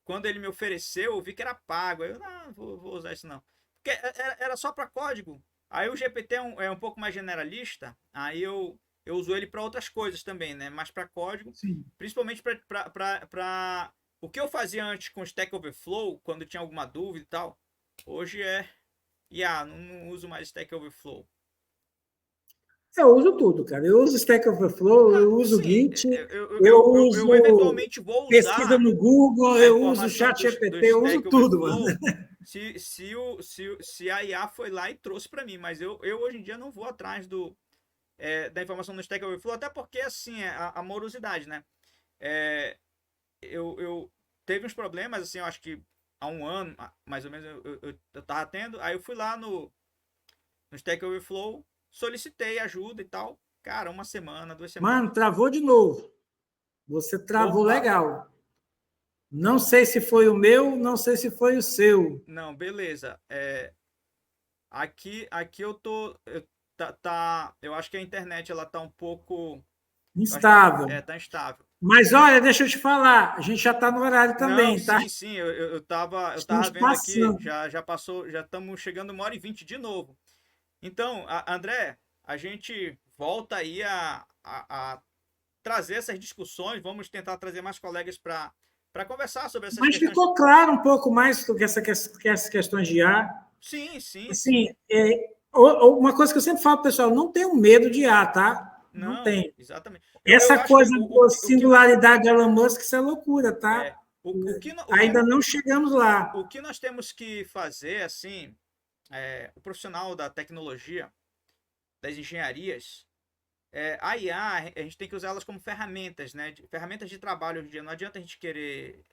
quando ele me ofereceu, eu vi que era pago. Aí eu não vou usar isso não. Porque era só para código. Aí o GPT é um pouco mais generalista, aí eu uso ele para outras coisas também, né? Mas para código, sim, principalmente para o que eu fazia antes com Stack Overflow, quando tinha alguma dúvida e tal. Hoje não uso mais Stack Overflow. Eu uso tudo, cara. Eu uso Stack Overflow, eu uso Git, eu uso eventualmente vou usar pesquisa no Google, eu uso ChatGPT, eu uso tudo, mano. Se a IA foi lá e trouxe para mim, mas eu hoje em dia não vou atrás da informação no Stack Overflow, até porque assim a morosidade, né? Eu teve uns problemas, assim, eu acho que há um ano, mais ou menos, eu tava tendo, aí eu fui lá no Stack Overflow, solicitei ajuda e tal. Cara, 1 semana, 2 semanas. Mano, travou de novo. Você travou legal. Não sei se foi o meu, não sei se foi o seu. Não, beleza. Aqui eu tô... eu acho que a internet ela tá um pouco... instável. Tá instável. Mas olha, deixa eu te falar, a gente já está no horário também, não, tá? Sim, eu tava vendo passando aqui, já passou, já estamos chegando 1h20 de novo. Então, André, a gente volta aí a trazer essas discussões, vamos tentar trazer mais colegas para conversar sobre essas questões. Mas ficou claro um pouco mais do que essas questões de IA? Sim. Assim, uma coisa que eu sempre falo, pessoal, não tenham medo de IA, tá? Não tem. Exatamente. Essa coisa da singularidade de Elon Musk, isso é loucura, tá? Ainda não chegamos lá. O que nós temos que fazer, assim, o profissional da tecnologia, das engenharias, a IA, a gente tem que usá-las como ferramentas, né? Ferramentas de trabalho hoje em dia. Não adianta a gente querer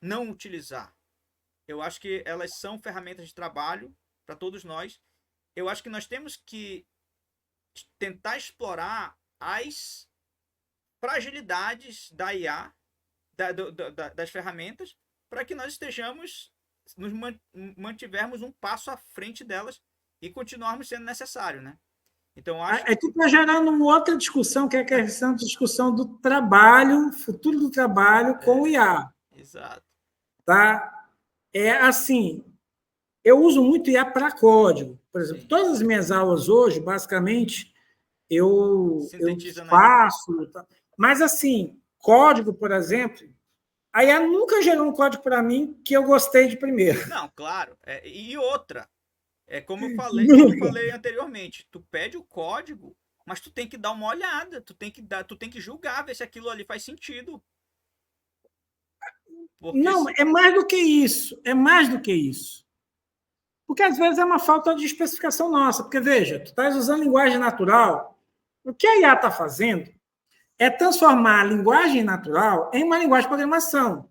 não utilizar. Eu acho que elas são ferramentas de trabalho para todos nós. Eu acho que nós temos que tentar explorar as fragilidades da IA, das ferramentas, para que nós nos mantivermos um passo à frente delas e continuarmos sendo necessário, né? Então, acho que está gerando uma outra discussão, que é a questão da discussão do trabalho, futuro do trabalho com o IA. Exato. Tá? Assim, eu uso muito IA para código. Por exemplo, sim, todas as minhas aulas hoje, basicamente, eu faço. Tá? Mas, assim, código, por exemplo, a IA nunca gerou um código para mim que eu gostei de primeiro. Não, claro. E outra, como eu falei anteriormente, tu pede o código, mas tu tem que dar uma olhada, tu tem que julgar, ver se aquilo ali faz sentido. Porque não, é mais do que isso. É mais do que isso. Porque às vezes é uma falta de especificação nossa. Porque, veja, tu estás usando linguagem natural. O que a IA está fazendo é transformar a linguagem natural em uma linguagem de programação.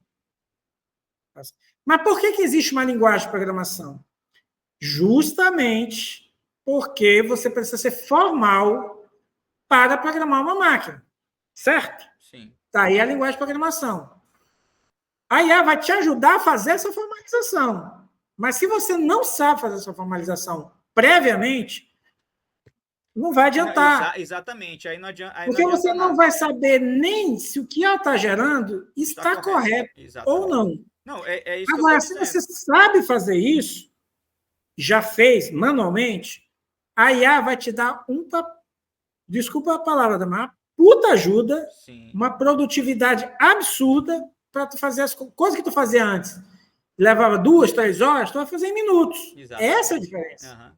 Mas por que existe uma linguagem de programação? Justamente porque você precisa ser formal para programar uma máquina. Certo? Sim. Tá aí a linguagem de programação. A IA vai te ajudar a fazer essa formalização. Mas se você não sabe fazer essa formalização previamente, Não vai adiantar. Exatamente. Aí não adianta, Porque você não nada. vai saber nem se o que ela está gerando está correto ou não. Não, é isso Agora, que eu se estou você dizendo. sabe fazer isso, já fez manualmente, a IA vai te dar desculpa a palavra, uma puta ajuda, Sim. uma produtividade absurda para tu fazer as coisas que tu fazia antes. Levava 2, 3 horas, tu vai fazer em minutos. Exatamente. Essa é a diferença. Uhum.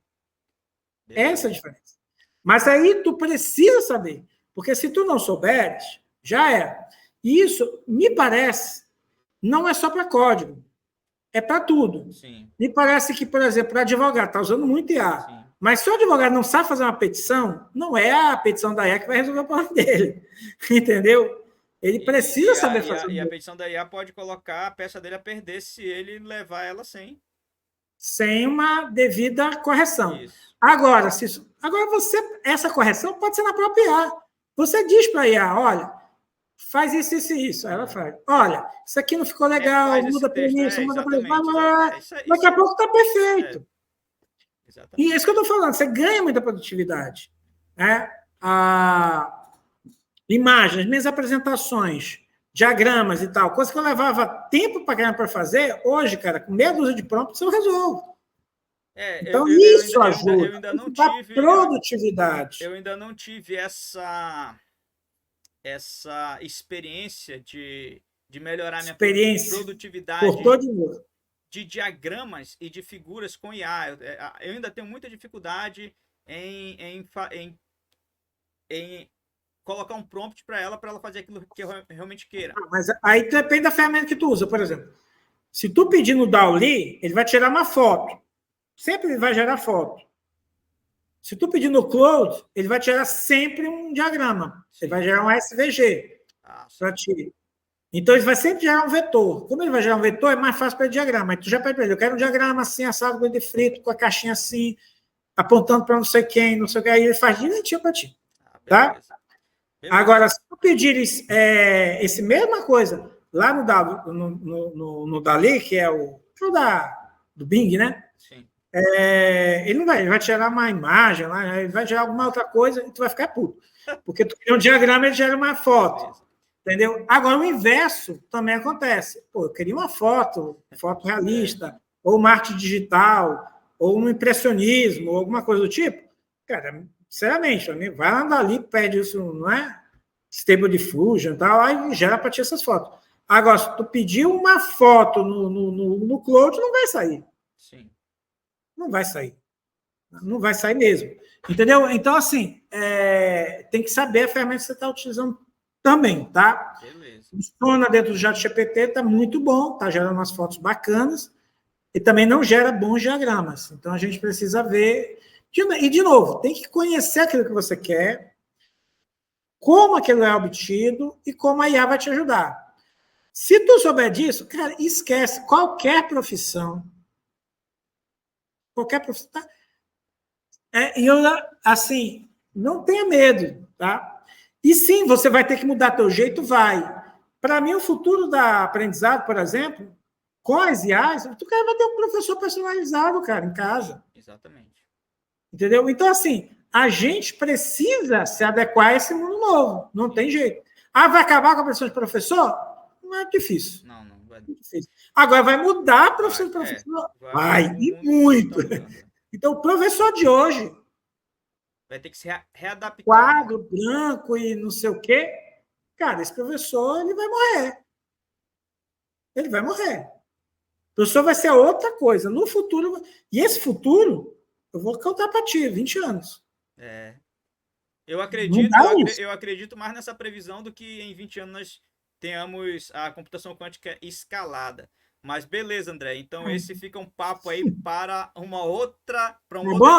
Essa é a diferença. Mas aí tu precisa saber, porque se tu não souberes, já é. E isso, me parece, não é só para código, é para tudo. Sim. Me parece que, por exemplo, para advogado, está usando muito IA. Sim. Mas se o advogado não sabe fazer uma petição, não é a petição da IA que vai resolver o problema dele. Entendeu? Ele precisa saber fazer. E a petição da IA pode colocar a peça dele a perder se ele levar ela sem uma devida correção. Isso. Agora, essa correção pode ser na própria IA. Você diz para a IA, olha, faz isso, isso e isso. Aí ela faz, olha, isso aqui não ficou legal, muda para isso, muda para isso. Daqui a pouco está perfeito. E é isso que eu estou falando, você ganha muita produtividade. Né? Imagens, minhas apresentações, diagramas e tal, coisa que eu levava tempo para fazer, hoje, cara, com meia dúzia de prompts eu resolvo. Então, isso ajuda. Eu ainda não tive produtividade. Eu ainda não tive essa experiência de melhorar minha produtividade de diagramas e de figuras com IA. Eu ainda tenho muita dificuldade em colocar um prompt para ela fazer aquilo que eu realmente queira. Mas aí depende da ferramenta que tu usa, por exemplo. Se tu pedir no DALL-E, ele vai tirar uma foto. Sempre ele vai gerar foto. Se tu pedir no Claude, ele vai gerar sempre um diagrama. Sim. Ele vai gerar um SVG para ti. Então, ele vai sempre gerar um vetor. Como ele vai gerar um vetor, é mais fácil para ele diagrama. Aí tu já pede para ele, eu quero um diagrama assim, assado, com de frito, com a caixinha assim, apontando para não sei quem, não sei o que. Aí ele faz direitinho para ti. Tá? Beleza. Agora, se tu pedires essa mesma coisa lá no DALL-E, que é o do Bing, né? Sim. Ele não vai, ele vai gerar uma imagem, ele vai gerar alguma outra coisa e tu vai ficar puto. Porque tu quer um diagrama, ele gera uma foto. Entendeu? Agora, o inverso também acontece. Pô, eu queria uma foto realista, ou uma arte digital, ou um impressionismo, ou alguma coisa do tipo. Cara, sinceramente, vai lá ali, pede isso, não é? Stable Diffusion e tal, aí gera para ti essas fotos. Agora, se tu pedir uma foto no Claude, não vai sair. Sim. Não vai sair. Não vai sair mesmo. Entendeu? Então, assim, tem que saber a ferramenta que você está utilizando também, tá? Beleza. Funciona dentro do ChatGPT, está muito bom, está gerando umas fotos bacanas e também não gera bons diagramas. Então, a gente precisa ver. E, de novo, tem que conhecer aquilo que você quer, como aquilo é obtido e como a IA vai te ajudar. Se tu souber disso, cara, esquece qualquer profissão. Qualquer profissão. Tá? E eu, assim, não tenha medo, tá? E sim, você vai ter que mudar teu jeito, vai. Para mim, o futuro da aprendizado, por exemplo, com as IAs, tu cara vai ter um professor personalizado, cara, em casa. Exatamente. Entendeu? Então, assim, a gente precisa se adequar a esse mundo novo. Não tem jeito. Vai acabar com a profissão de professor? Não é difícil. Não vai. Difícil. Agora, vai mudar a profissão de professor? Vai, e muito. Então, o professor de hoje vai ter que se readaptar. Quadro branco e não sei o quê. Cara, esse professor, ele vai morrer. Ele vai morrer. O professor vai ser outra coisa. No futuro, e esse futuro, eu vou contar para ti, 20 anos. Eu acredito mais nessa previsão do que em 20 anos nós tenhamos a computação quântica escalada. Mas beleza, André. Então esse fica um papo aí para um outro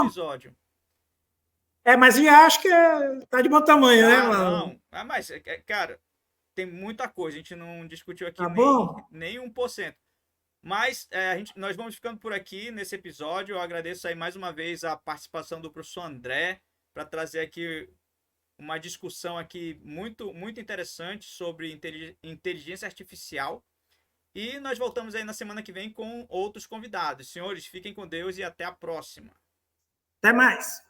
episódio. Mas eu acho que tá de bom tamanho, né, mano? Não. Mas, cara, tem muita coisa. A gente não discutiu aqui nem 1%. Mas nós vamos ficando por aqui nesse episódio. Eu agradeço aí mais uma vez a participação do professor André para trazer aqui uma discussão aqui muito, muito interessante sobre inteligência artificial. E nós voltamos aí na semana que vem com outros convidados. Senhores, fiquem com Deus e até a próxima. Até mais.